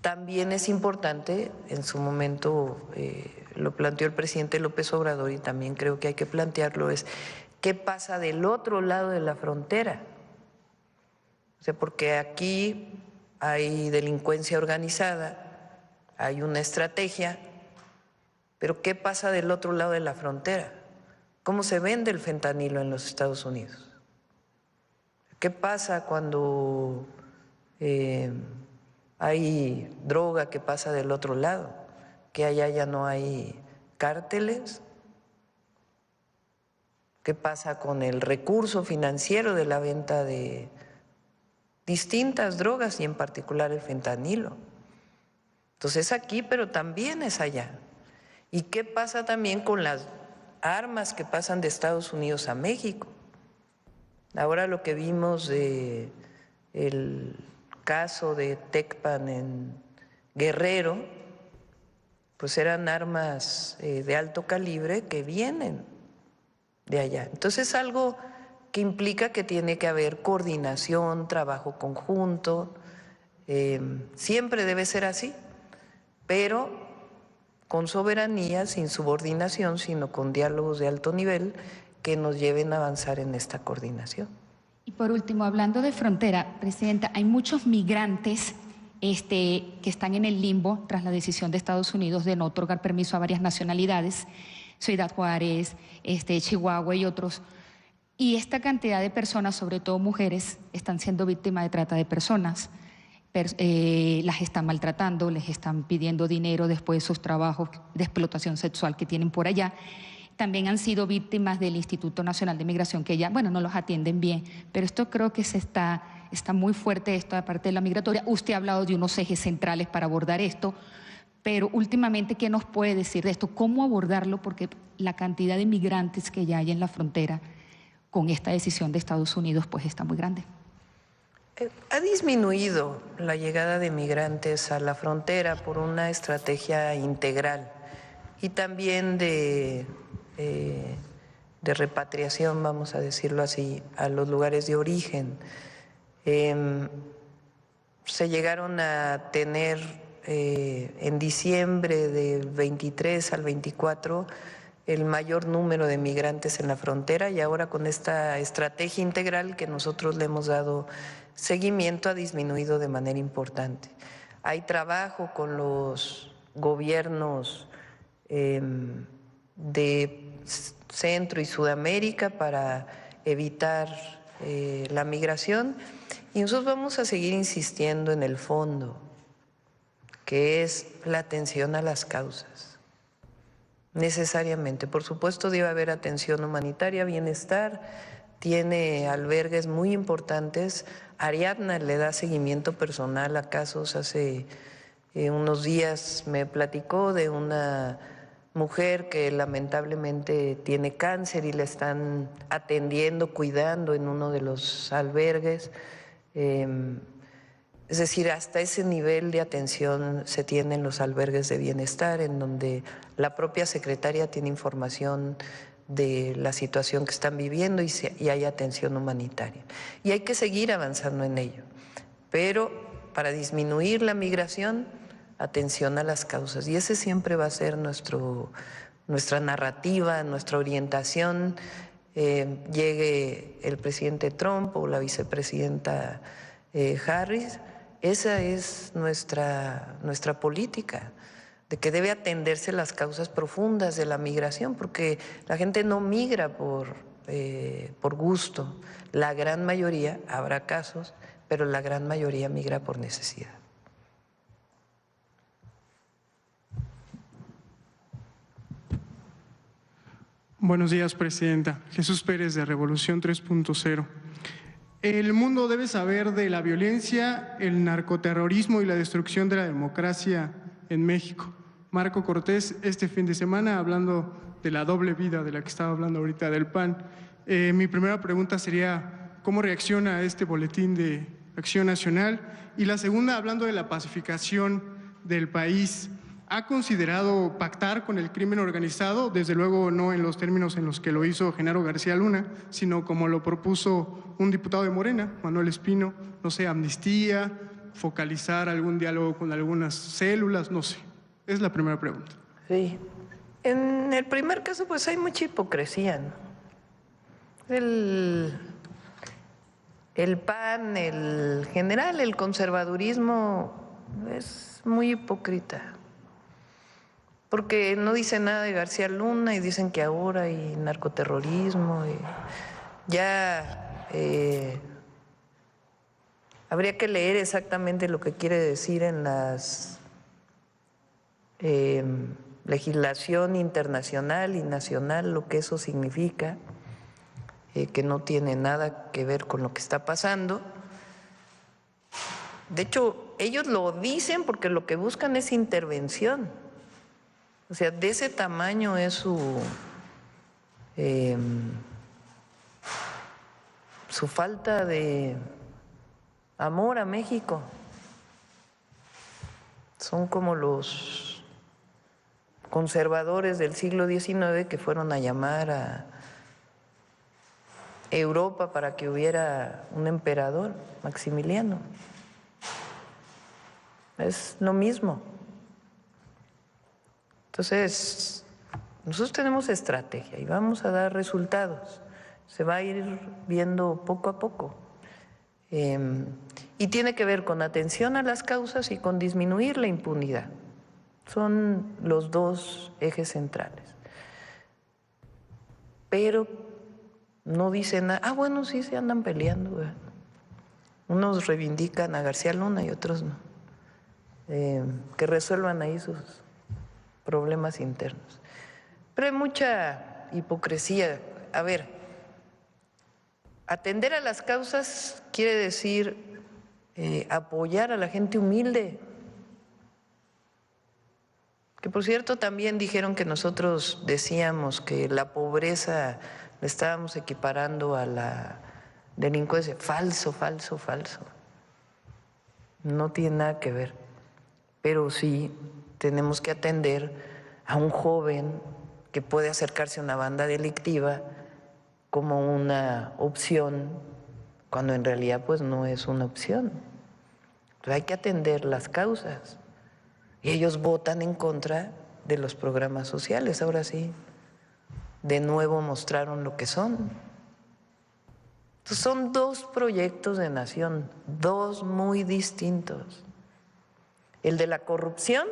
También es importante, en su momento lo planteó el presidente López Obrador y también creo que hay que plantearlo, es qué pasa del otro lado de la frontera. O sea, porque aquí hay delincuencia organizada, hay una estrategia, pero ¿qué pasa del otro lado de la frontera? ¿Cómo se vende el fentanilo en los Estados Unidos? ¿Qué pasa cuando hay droga que pasa del otro lado? ¿Que allá ya no hay cárteles? ¿Qué pasa con el recurso financiero de la venta de distintas drogas y en particular el fentanilo? Entonces es aquí, pero también es allá. ¿Y qué pasa también con las armas que pasan de Estados Unidos a México? Ahora lo que vimos de el caso de Tecpan en Guerrero, pues eran armas de alto calibre que vienen de allá. Entonces es algo que implica que tiene que haber coordinación, trabajo conjunto, siempre debe ser así, pero con soberanía, sin subordinación, sino con diálogos de alto nivel que nos lleven a avanzar en esta coordinación. Y por último, hablando de frontera, Presidenta, hay muchos migrantes que están en el limbo tras la decisión de Estados Unidos de no otorgar permiso a varias nacionalidades, Ciudad Juárez, Chihuahua y otros. Y esta cantidad de personas, sobre todo mujeres, están siendo víctimas de trata de personas. Las están maltratando, les están pidiendo dinero después de sus trabajos de explotación sexual que tienen por allá. También han sido víctimas del Instituto Nacional de Migración, que ya, bueno, no los atienden bien, pero esto creo que está muy fuerte, esto aparte de la migratoria. Usted ha hablado de unos ejes centrales para abordar esto, pero últimamente, ¿qué nos puede decir de esto? ¿Cómo abordarlo? Porque la cantidad de migrantes que ya hay en la frontera con esta decisión de Estados Unidos, pues está muy grande. Ha disminuido la llegada de migrantes a la frontera por una estrategia integral y también de repatriación, vamos a decirlo así, a los lugares de origen. Se llegaron a tener en diciembre del 23 al 24 el mayor número de migrantes en la frontera y ahora con esta estrategia integral que nosotros le hemos dado seguimiento ha disminuido de manera importante. Hay trabajo con los gobiernos de Centro y Sudamérica para evitar la migración y nosotros vamos a seguir insistiendo en el fondo, que es la atención a las causas. Necesariamente, por supuesto debe haber atención humanitaria, bienestar, tiene albergues muy importantes. Ariadna le da seguimiento personal a casos. Hace unos días me platicó de una mujer que lamentablemente tiene cáncer y la están atendiendo, cuidando en uno de los albergues. Es decir, hasta ese nivel de atención se tiene en los albergues de bienestar, en donde la propia secretaria tiene información de la situación que están viviendo y hay atención humanitaria. Y hay que seguir avanzando en ello. Pero para disminuir la migración, atención a las causas. Y ese siempre va a ser nuestra narrativa, nuestra orientación. Llegue el presidente Trump o la vicepresidenta Harris, esa es nuestra política, de que debe atenderse las causas profundas de la migración, porque la gente no migra por gusto. La gran mayoría, habrá casos, pero la gran mayoría migra por necesidad. Buenos días, Presidenta. Jesús Pérez, de Revolución 3.0. El mundo debe saber de la violencia, el narcoterrorismo y la destrucción de la democracia en México. Marco Cortés, este fin de semana, hablando de la doble vida de la que estaba hablando ahorita del PAN, mi primera pregunta sería, ¿cómo reacciona a este boletín de Acción Nacional? Y la segunda, hablando de la pacificación del país, ¿Ha considerado pactar con el crimen organizado? Desde luego no en los términos en los que lo hizo Genaro García Luna, sino como lo propuso un diputado de Morena, Manuel Espino, no sé, amnistía, focalizar algún diálogo con algunas células, no sé. Es la primera pregunta. Sí. En el primer caso, pues hay mucha hipocresía, ¿no? El PAN, el general, el conservadurismo es muy hipócrita. Porque no dice nada de García Luna y dicen que ahora hay narcoterrorismo. Y ya habría que leer exactamente lo que quiere decir en las legislación internacional y nacional, lo que eso significa, que no tiene nada que ver con lo que está pasando. De hecho, ellos lo dicen porque lo que buscan es intervención. O sea, de ese tamaño es su falta de amor a México. Son como los conservadores del siglo XIX que fueron a llamar a Europa para que hubiera un emperador, Maximiliano. Es lo mismo. Entonces, nosotros tenemos estrategia y vamos a dar resultados. Se va a ir viendo poco a poco. Y tiene que ver con atención a las causas y con disminuir la impunidad. Son los dos ejes centrales. Pero no dicen nada. Ah, bueno, sí se andan peleando, ¿verdad? Unos reivindican a García Luna y otros no. Que resuelvan ahí sus problemas internos. Pero hay mucha hipocresía. A ver, atender a las causas quiere decir apoyar a la gente humilde. Que por cierto también dijeron que nosotros decíamos que la pobreza la estábamos equiparando a la delincuencia. Falso, falso, falso. No tiene nada que ver. Pero sí tenemos que atender a un joven que puede acercarse a una banda delictiva como una opción, cuando en realidad pues no es una opción. Entonces hay que atender las causas. Y ellos votan en contra de los programas sociales. Ahora sí, de nuevo mostraron lo que son. Entonces son dos proyectos de nación, dos muy distintos. El de la corrupción,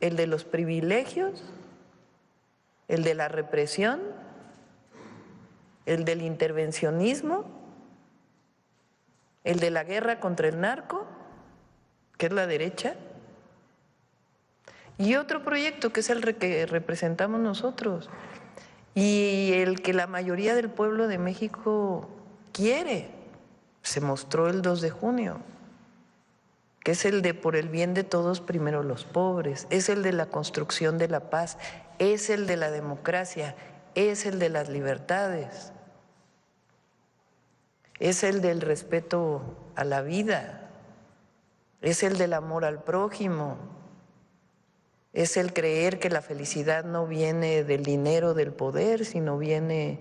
el de los privilegios, el de la represión, el del intervencionismo, el de la guerra contra el narco, que es la derecha, y otro proyecto que es el que representamos nosotros y el que la mayoría del pueblo de México quiere. Se mostró el 2 de junio, que es el de por el bien de todos, primero los pobres, es el de la construcción de la paz, es el de la democracia, es el de las libertades, es el del respeto a la vida, es el del amor al prójimo, es el creer que la felicidad no viene del dinero, del poder, sino viene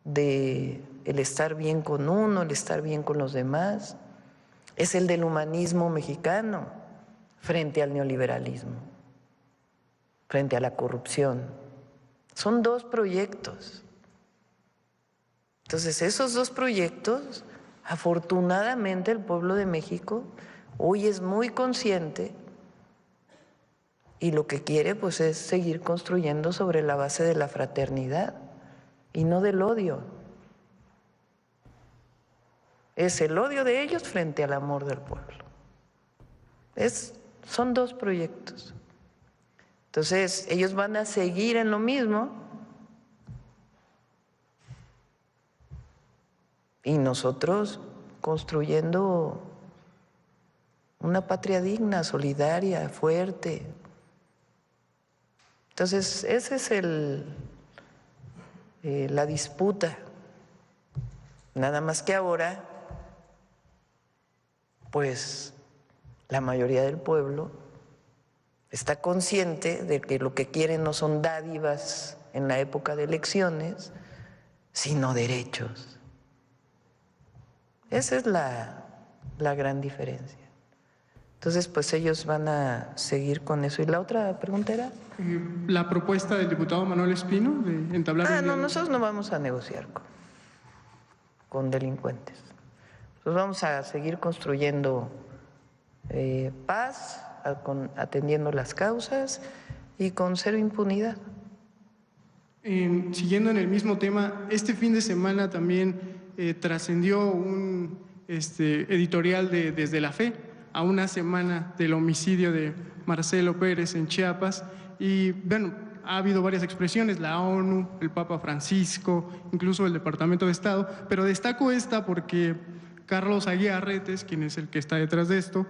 de el estar bien con uno, el estar bien con los demás. Es el del humanismo mexicano frente al neoliberalismo, frente a la corrupción. Son dos proyectos. Entonces, esos dos proyectos, afortunadamente el pueblo de México hoy es muy consciente y lo que quiere pues es seguir construyendo sobre la base de la fraternidad y no del odio. Es el odio de ellos frente al amor del pueblo. Son dos proyectos. Entonces, ellos van a seguir en lo mismo y nosotros construyendo una patria digna, solidaria, fuerte. Entonces, esa es la disputa. Nada más que ahora, pues, la mayoría del pueblo está consciente de que lo que quieren no son dádivas en la época de elecciones, sino derechos. Esa es la gran diferencia. Entonces, pues ellos van a seguir con eso. ¿Y la otra pregunta era? La propuesta del diputado Manuel Espino de entablar... No, nosotros no vamos a negociar con delincuentes. Nosotros vamos a seguir construyendo paz, atendiendo las causas y con cero impunidad. Siguiendo en el mismo tema, este fin de semana también trascendió un editorial de Desde la Fe, a una semana del homicidio de Marcelo Pérez en Chiapas, y bueno, ha habido varias expresiones, la ONU, el Papa Francisco, incluso el Departamento de Estado, pero destaco esta porque Carlos Aguiarretes, quien es el que está detrás de esto,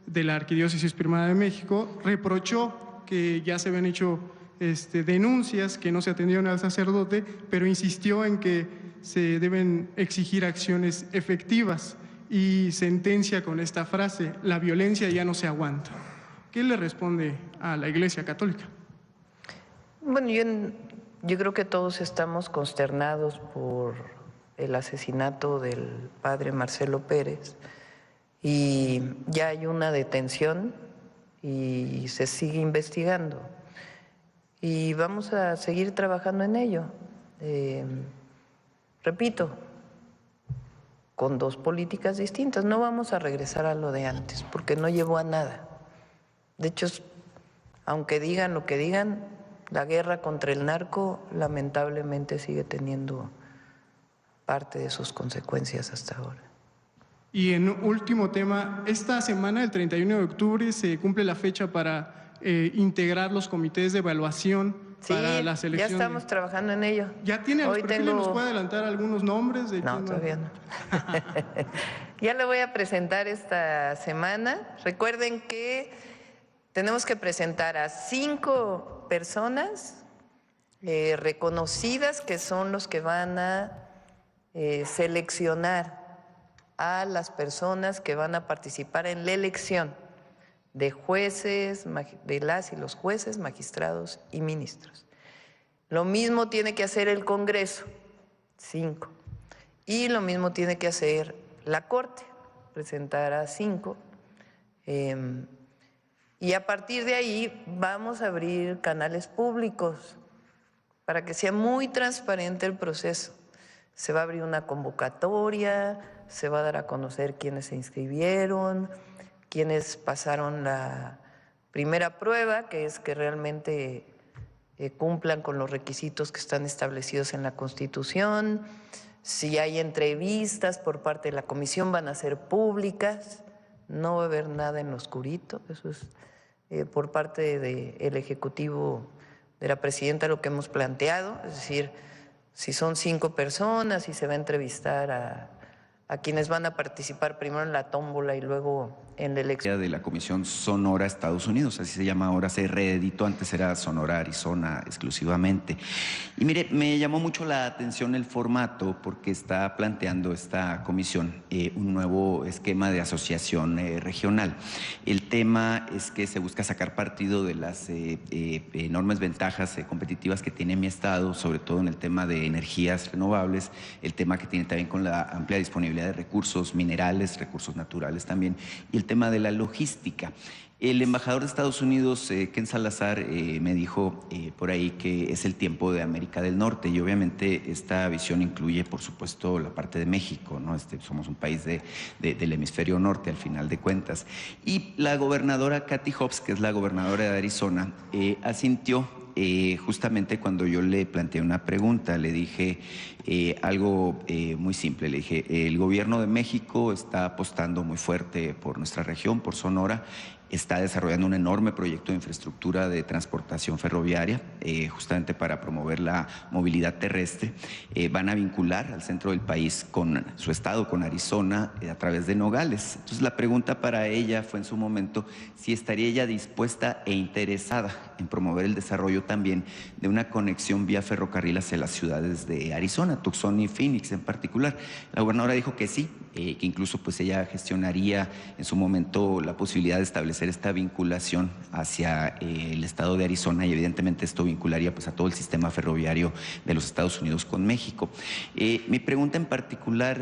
de la Arquidiócesis Primada de México, reprochó que ya se habían hecho denuncias, que no se atendieron al sacerdote, pero insistió en que se deben exigir acciones efectivas y sentencia con esta frase: la violencia ya no se aguanta. ¿Qué le responde a la Iglesia Católica? Bueno, yo creo que todos estamos consternados por el asesinato del padre Marcelo Pérez y ya hay una detención y se sigue investigando y vamos a seguir trabajando en ello. Repito, con dos políticas distintas. No vamos a regresar a lo de antes, porque no llevó a nada. De hecho, aunque digan lo que digan, la guerra contra el narco lamentablemente sigue teniendo parte de sus consecuencias hasta ahora. Y en último tema, esta semana, el 31 de octubre, se cumple la fecha para integrar los comités de evaluación para la selección. Ya estamos trabajando en ello. ¿Ya tiene los perfiles? ¿Nos puede adelantar algunos nombres? No, todavía no. Ya lo voy a presentar esta semana. Recuerden que tenemos que presentar a 5 personas reconocidas, que son los que van a seleccionar a las personas que van a participar en la elección de jueces, de las y los jueces, magistrados y ministros. Lo mismo tiene que hacer el Congreso, 5. Y lo mismo tiene que hacer la Corte, presentar a 5. Y a partir de ahí vamos a abrir canales públicos para que sea muy transparente el proceso. Se va a abrir una convocatoria, se va a dar a conocer quiénes se inscribieron, quienes pasaron la primera prueba, que es que realmente cumplan con los requisitos que están establecidos en la Constitución. Si hay entrevistas por parte de la comisión, van a ser públicas, no va a haber nada en lo oscurito. Eso es por parte del Ejecutivo de la Presidenta lo que hemos planteado, es decir, si son 5 personas y se va a entrevistar a quienes van a participar primero en la tómbola y luego en la elección. De la Comisión Sonora Estados Unidos, así se llama ahora, se reeditó, antes era Sonora Arizona exclusivamente. Y mire, me llamó mucho la atención el formato porque está planteando esta comisión un nuevo esquema de asociación regional. El tema es que se busca sacar partido de las enormes ventajas competitivas que tiene mi estado, sobre todo en el tema de energías renovables, el tema que tiene también con la amplia disponibilidad de recursos minerales, recursos naturales también, y el tema de la logística. El embajador de Estados Unidos, Ken Salazar, me dijo por ahí que es el tiempo de América del Norte, y obviamente esta visión incluye, por supuesto, la parte de México, ¿no? Somos un país del hemisferio norte, al final de cuentas. Y la gobernadora Kathy Hobbs, que es la gobernadora de Arizona, asintió justamente cuando yo le planteé una pregunta. Le dije algo muy simple, le dije: el gobierno de México está apostando muy fuerte por nuestra región, por Sonora, está desarrollando un enorme proyecto de infraestructura de transportación ferroviaria, justamente para promover la movilidad terrestre. Van a vincular al centro del país con su estado, con Arizona, a través de Nogales. Entonces la pregunta para ella fue en su momento si estaría ella dispuesta e interesada en promover el desarrollo también de una conexión vía ferrocarril hacia las ciudades de Arizona, Tucson y Phoenix en particular. La gobernadora dijo que sí, que incluso pues ella gestionaría en su momento la posibilidad de establecer esta vinculación hacia el estado de Arizona, y evidentemente esto vincularía pues a todo el sistema ferroviario de los Estados Unidos con México. Mi pregunta en particular,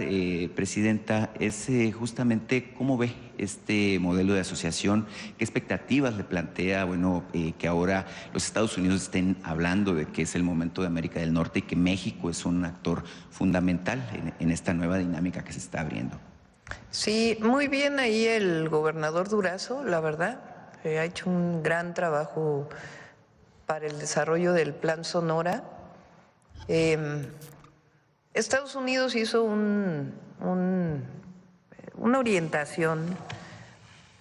Presidenta, es justamente cómo ve este modelo de asociación, qué expectativas le plantea, bueno, que ahora los Estados Unidos estén hablando de que es el momento de América del Norte y que México es un actor fundamental en esta nueva dinámica que se está abriendo. Sí, muy bien ahí el gobernador Durazo, la verdad, ha hecho un gran trabajo para el desarrollo del Plan Sonora. Estados Unidos hizo una orientación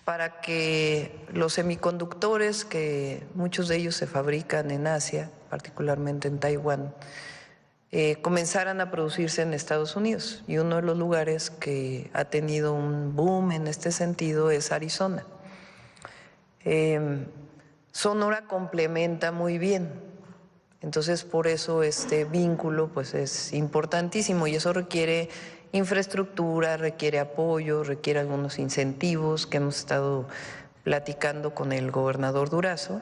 para que los semiconductores, que muchos de ellos se fabrican en Asia, particularmente en Taiwán, comenzaran a producirse en Estados Unidos. Y uno de los lugares que ha tenido un boom en este sentido es Arizona. Sonora complementa muy bien. Entonces, por eso este vínculo pues, es importantísimo, y eso requiere infraestructura, requiere apoyo, requiere algunos incentivos que hemos estado platicando con el gobernador Durazo.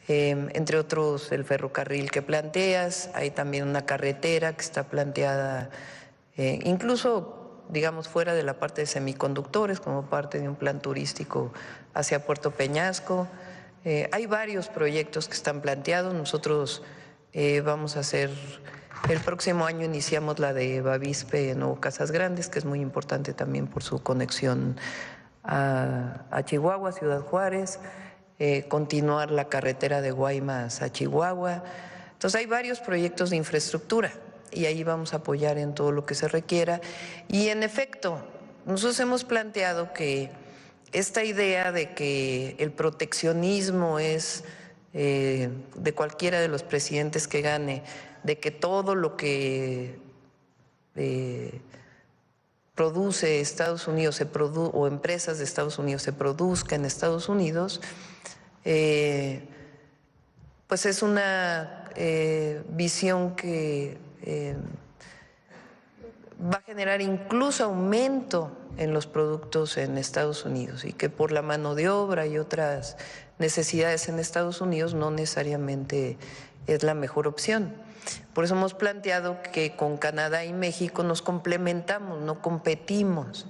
Entre otros el ferrocarril que planteas, hay también una carretera que está planteada incluso, digamos, fuera de la parte de semiconductores, como parte de un plan turístico hacia Puerto Peñasco. Hay varios proyectos que están planteados. Nosotros vamos a hacer, el próximo año iniciamos la de Bavispe Nuevo Casas Grandes, que es muy importante también por su conexión a Chihuahua, Ciudad Juárez. Continuar la carretera de Guaymas a Chihuahua. Entonces hay varios proyectos de infraestructura y ahí vamos a apoyar en todo lo que se requiera. Y en efecto, nosotros hemos planteado que esta idea de que el proteccionismo es de cualquiera de los presidentes que gane, de que todo lo que produce Estados Unidos o empresas de Estados Unidos se produzca en Estados Unidos, pues es una visión que va a generar incluso aumento en los productos en Estados Unidos, y que por la mano de obra y otras necesidades en Estados Unidos no necesariamente es la mejor opción. Por eso hemos planteado que con Canadá y México nos complementamos, no competimos,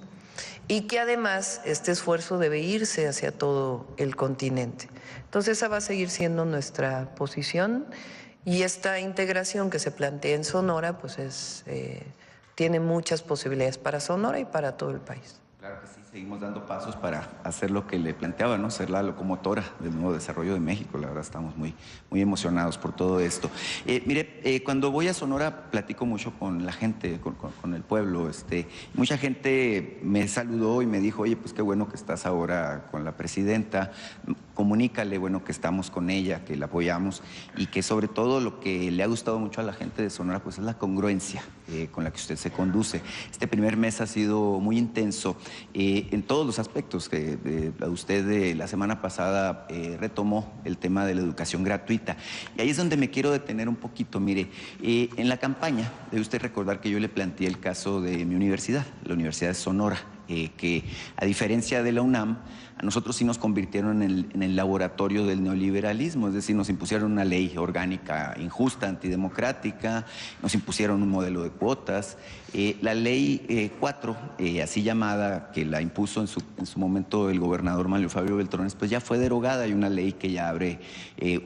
y que además este esfuerzo debe irse hacia todo el continente. Entonces esa va a seguir siendo nuestra posición, y esta integración que se plantea en Sonora pues tiene muchas posibilidades para Sonora y para todo el país. Claro que sí, seguimos dando pasos para hacer lo que le planteaba, ¿no? Ser la locomotora del nuevo desarrollo de México. La verdad estamos muy emocionados por todo esto. Mire, cuando voy a Sonora platico mucho con la gente, con el pueblo. Mucha gente me saludó y me dijo, oye, pues qué bueno que estás ahora con la presidenta. Comunícale, bueno, que estamos con ella, que la apoyamos, y que sobre todo lo que le ha gustado mucho a la gente de Sonora pues es la congruencia con la que usted se conduce. Este primer mes ha sido muy intenso en todos los aspectos. Que usted la semana pasada retomó el tema de la educación gratuita, y ahí es donde me quiero detener un poquito. Mire, en la campaña debe usted recordar que yo le planteé el caso de mi universidad, la Universidad de Sonora, que a diferencia de la UNAM, a nosotros sí nos convirtieron en el laboratorio del neoliberalismo, es decir, nos impusieron una ley orgánica injusta, antidemocrática, nos impusieron un modelo de cuotas. La ley 4, así llamada, que la impuso en su momento el gobernador Manlio Fabio Beltrones, pues ya fue derogada. Hay una ley que ya abre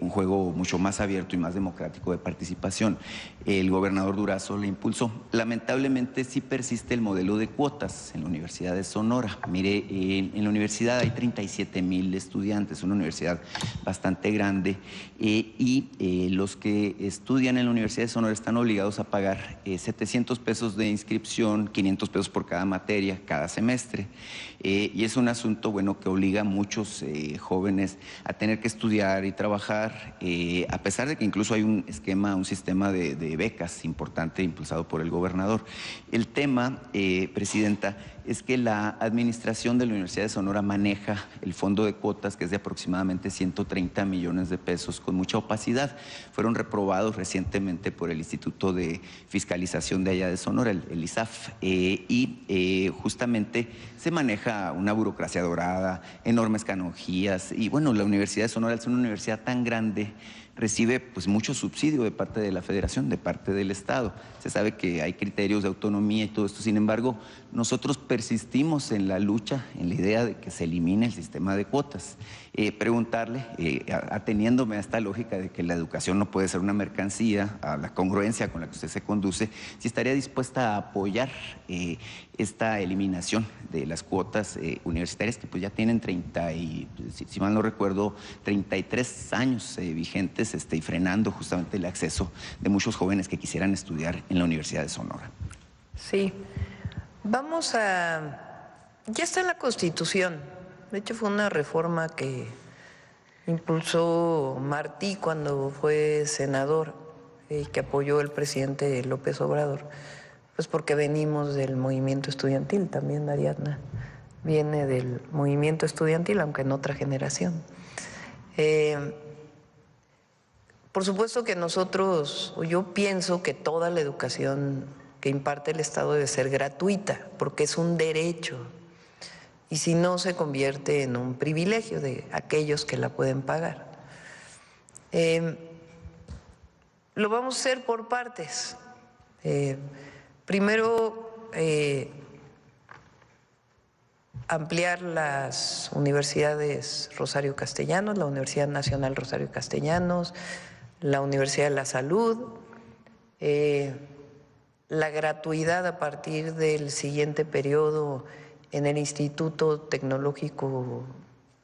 un juego mucho más abierto y más democrático de participación. El gobernador Durazo la impulsó. Lamentablemente sí persiste el modelo de cuotas en la Universidad de Sonora. Mire, en la universidad hay 37,000 estudiantes, una universidad bastante grande, y los que estudian en la Universidad de Sonora están obligados a pagar 700 pesos de inscripción, 500 pesos por cada materia, cada semestre, y es un asunto, bueno, que obliga a muchos jóvenes a tener que estudiar y trabajar, a pesar de que incluso hay un sistema de becas importante impulsado por el gobernador. El tema, Presidenta, es que la administración de la Universidad de Sonora maneja el fondo de cuotas, que es de aproximadamente 130 millones de pesos, con mucha opacidad. Fueron reprobados recientemente por el Instituto de Fiscalización de allá de Sonora, el ISAF, y justamente se maneja una burocracia dorada, enormes canonjías, y bueno, la Universidad de Sonora, al ser una universidad tan grande, recibe pues mucho subsidio de parte de la Federación, de parte del Estado. Se sabe que hay criterios de autonomía y todo esto, sin embargo, nosotros persistimos en la lucha, en la idea de que se elimine el sistema de cuotas. Preguntarle, ateniéndome a esta lógica de que la educación no puede ser una mercancía, a la congruencia con la que usted se conduce, si estaría dispuesta a apoyar esta eliminación de las cuotas universitarias, que pues ya tienen si mal no recuerdo, 33 años vigentes, y frenando justamente el acceso de muchos jóvenes que quisieran estudiar en la Universidad de Sonora. Sí, ya está en la Constitución. De hecho, fue una reforma que impulsó Martí cuando fue senador y que apoyó el presidente López Obrador, pues porque venimos del movimiento estudiantil, también Ariadna viene del movimiento estudiantil, aunque en otra generación. Por supuesto que yo pienso que toda la educación que imparte el Estado debe ser gratuita, porque es un derecho, y si no se convierte en un privilegio de aquellos que la pueden pagar. Lo vamos a hacer por partes. Primero, ampliar las universidades Rosario Castellanos, la Universidad Nacional Rosario Castellanos, la Universidad de la Salud, la gratuidad a partir del siguiente periodo en el Instituto Tecnológico,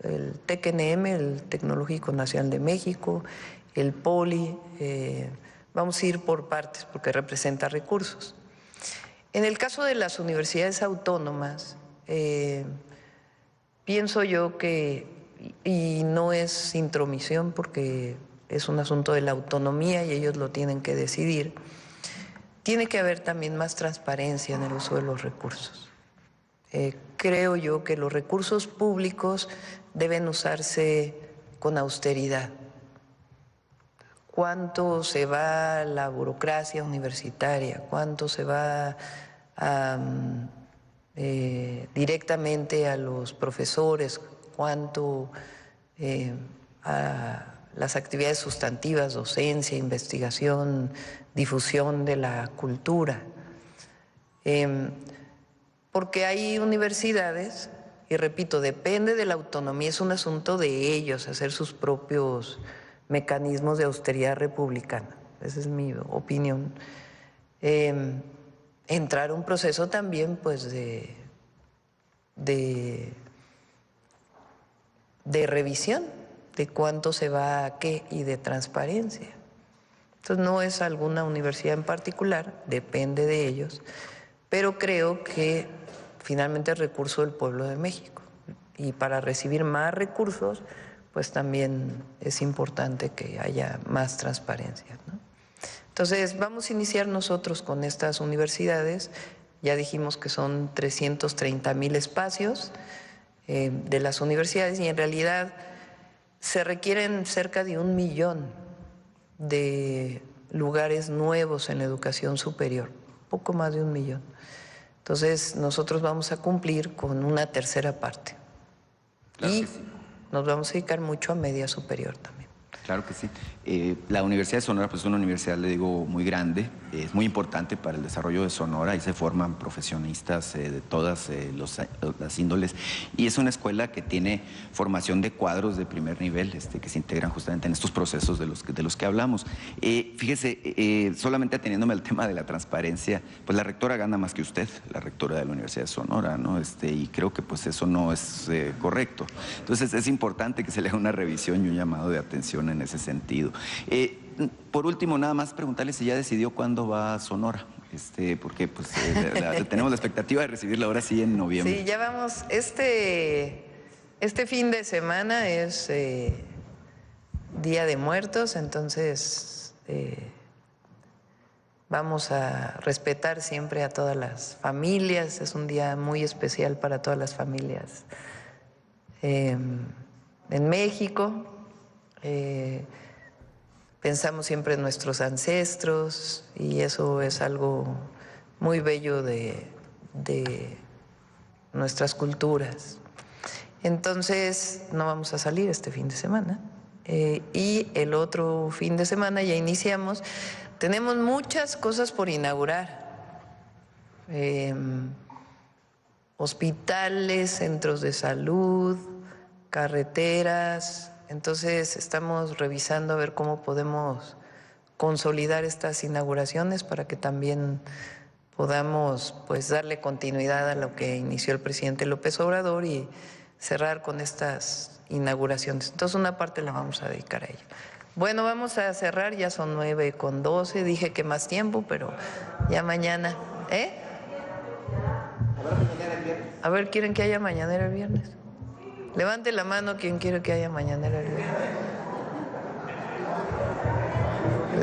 el TECNM, el Tecnológico Nacional de México, el POLI. Vamos a ir por partes porque representa recursos. En el caso de las universidades autónomas, pienso yo que, y no es intromisión porque es un asunto de la autonomía y ellos lo tienen que decidir, tiene que haber también más transparencia en el uso de los recursos. Creo yo que los recursos públicos deben usarse con austeridad. ¿Cuánto se va a la burocracia universitaria? ¿Cuánto se va directamente a los profesores? ¿Cuánto a las actividades sustantivas, docencia, investigación, difusión de la cultura? Porque hay universidades, y repito, depende de la autonomía, es un asunto de ellos hacer sus propios mecanismos de austeridad republicana. Esa es mi opinión. Entrar a un proceso también pues de revisión de cuánto se va a qué y de transparencia. Entonces no es alguna universidad en particular, depende de ellos, pero creo que finalmente es recurso del pueblo de México y para recibir más recursos pues también es importante que haya más transparencia, ¿no? Entonces vamos a iniciar nosotros con estas universidades. Ya dijimos que son 330,000 espacios de las universidades y en realidad se requieren cerca de 1 millón de lugares nuevos en la educación superior, poco más de 1 millón. Entonces nosotros vamos a cumplir con una tercera parte. Claro y que sí. Nos vamos a dedicar mucho a media superior también. Claro que sí. La Universidad de Sonora pues, es una universidad, le digo, muy grande, es muy importante para el desarrollo de Sonora y se forman profesionistas de todas las índoles y es una escuela que tiene formación de cuadros de primer nivel que se integran justamente en estos procesos de los que hablamos. Fíjese, solamente ateniéndome al tema de la transparencia, pues la rectora gana más que usted, la rectora de la Universidad de Sonora, ¿no? Y creo que pues eso no es correcto. Entonces es importante que se le haga una revisión y un llamado de atención en ese sentido. Por último, nada más preguntarle si ya decidió cuándo va a Sonora, porque pues, tenemos la expectativa de recibirla ahora sí en noviembre. Sí, ya vamos. Este fin de semana es Día de Muertos, entonces Vamos a respetar siempre a todas las familias. Es un día muy especial para todas las familias en México. Pensamos siempre en nuestros ancestros y eso es algo muy bello de nuestras culturas. Entonces no vamos a salir este fin de semana y el otro fin de semana ya iniciamos. Tenemos muchas cosas por inaugurar, hospitales, centros de salud, carreteras. Entonces estamos revisando a ver cómo podemos consolidar estas inauguraciones para que también podamos pues darle continuidad a lo que inició el presidente López Obrador y cerrar con estas inauguraciones. Entonces una parte la vamos a dedicar a ello. Bueno, vamos a cerrar, ya son 9:12, dije que más tiempo, pero ya mañana. A ver, ¿quieren que haya mañanera el viernes? Levante la mano quien quiere que haya mañanera el viernes.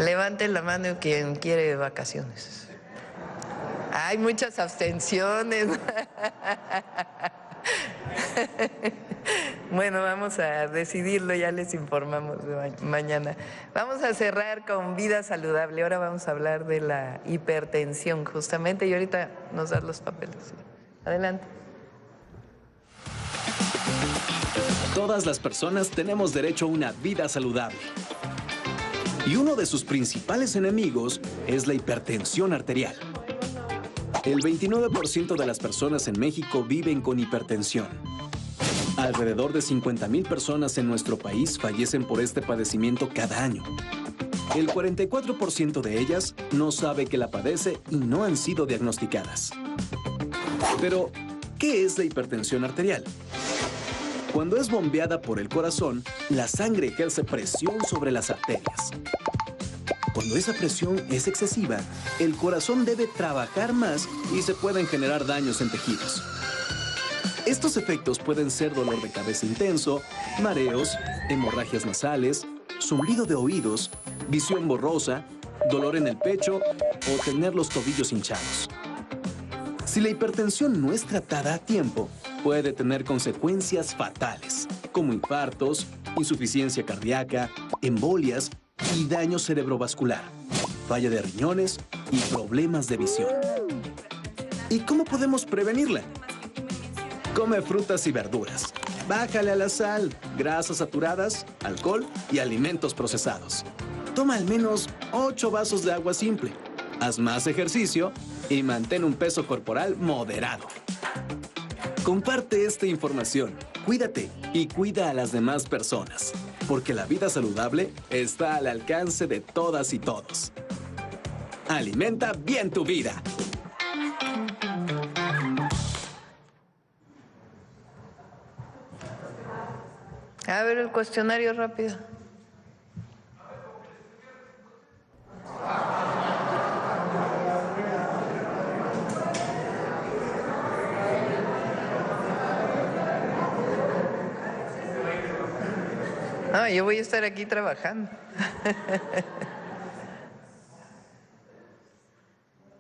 Levante la mano quien quiere vacaciones. Hay muchas abstenciones. Bueno, vamos a decidirlo, ya les informamos mañana. Vamos a cerrar con vida saludable. Ahora vamos a hablar de la hipertensión, justamente, y ahorita nos dan los papeles. Adelante. Todas las personas tenemos derecho a una vida saludable. Y uno de sus principales enemigos es la hipertensión arterial. El 29% de las personas en México viven con hipertensión. Alrededor de 50,000 personas en nuestro país fallecen por este padecimiento cada año. El 44% de ellas no sabe que la padece y no han sido diagnosticadas. Pero, ¿qué es la hipertensión arterial? Cuando es bombeada por el corazón, la sangre ejerce presión sobre las arterias. Cuando esa presión es excesiva, el corazón debe trabajar más y se pueden generar daños en tejidos. Estos efectos pueden ser dolor de cabeza intenso, mareos, hemorragias nasales, zumbido de oídos, visión borrosa, dolor en el pecho o tener los tobillos hinchados. Si la hipertensión no es tratada a tiempo, puede tener consecuencias fatales, como infartos, insuficiencia cardíaca, embolias y daño cerebrovascular, falla de riñones y problemas de visión. ¿Y cómo podemos prevenirla? Come frutas y verduras. Bájale a la sal, grasas saturadas, alcohol y alimentos procesados. Toma al menos 8 vasos de agua simple. Haz más ejercicio y mantén un peso corporal moderado. Comparte esta información, cuídate y cuida a las demás personas, porque la vida saludable está al alcance de todas y todos. Alimenta bien tu vida. A ver el cuestionario rápido. No, yo voy a estar aquí trabajando.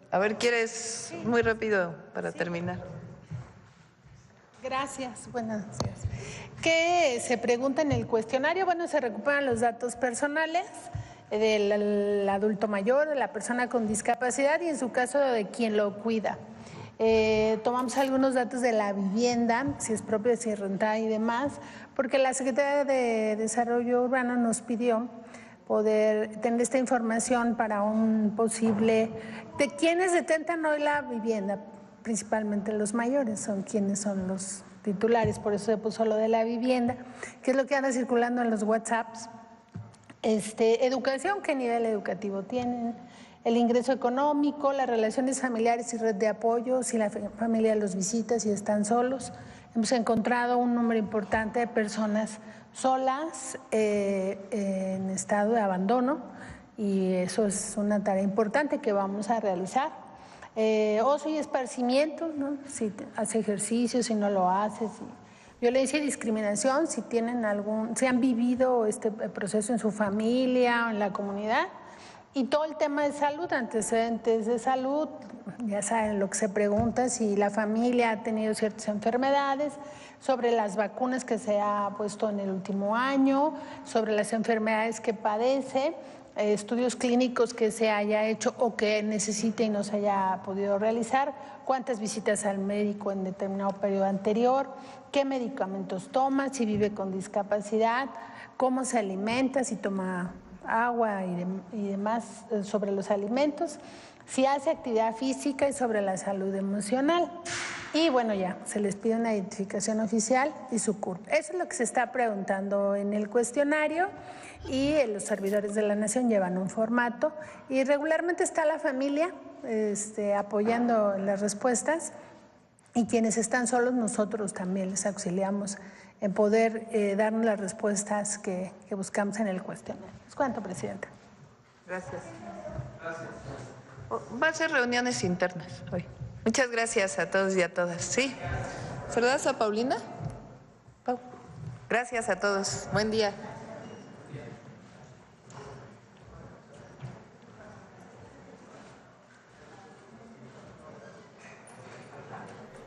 A ver, ¿quieres muy rápido para terminar? Gracias, buenos días. ¿Qué se pregunta en el cuestionario? Bueno, se recuperan los datos personales del adulto mayor, de la persona con discapacidad y en su caso de quien lo cuida. Tomamos algunos datos de la vivienda, si es propia, si es rentada y demás, porque la Secretaría de Desarrollo Urbano nos pidió poder tener esta información para un posible... de quienes detentan hoy la vivienda, principalmente los mayores, son quienes son los titulares, por eso se puso lo de la vivienda, que es lo que anda circulando en los WhatsApps. Educación, ¿qué nivel educativo tienen? El ingreso económico, las relaciones familiares y red de apoyo, si la familia los visita, si están solos. Hemos encontrado un número importante de personas solas en estado de abandono y eso es una tarea importante que vamos a realizar. Ocio y esparcimiento, ¿no? Si hace ejercicio, si no lo hace, si... Violencia y discriminación, si tienen si han vivido este proceso en su familia o en la comunidad. Y todo el tema de salud, antecedentes de salud, ya saben lo que se pregunta, si la familia ha tenido ciertas enfermedades, sobre las vacunas que se ha puesto en el último año, sobre las enfermedades que padece, estudios clínicos que se haya hecho o que necesite y no se haya podido realizar, cuántas visitas al médico en determinado periodo anterior, qué medicamentos toma, si vive con discapacidad, cómo se alimenta, si toma agua y demás sobre los alimentos, si hace actividad física y sobre la salud emocional. Y bueno, ya, se les pide una identificación oficial y su CURP. Eso es lo que se está preguntando en el cuestionario y los servidores de la Nación llevan un formato y regularmente está la familia apoyando las respuestas y quienes están solos nosotros también les auxiliamos en poder darnos las respuestas que buscamos en el cuestionario. ¿Es cuánto, Presidenta? Gracias. Va a ser reuniones internas hoy. Muchas gracias a todos y a todas. Sí. ¿Verdad, a Paulina? Pau. Gracias a todos. Buen día.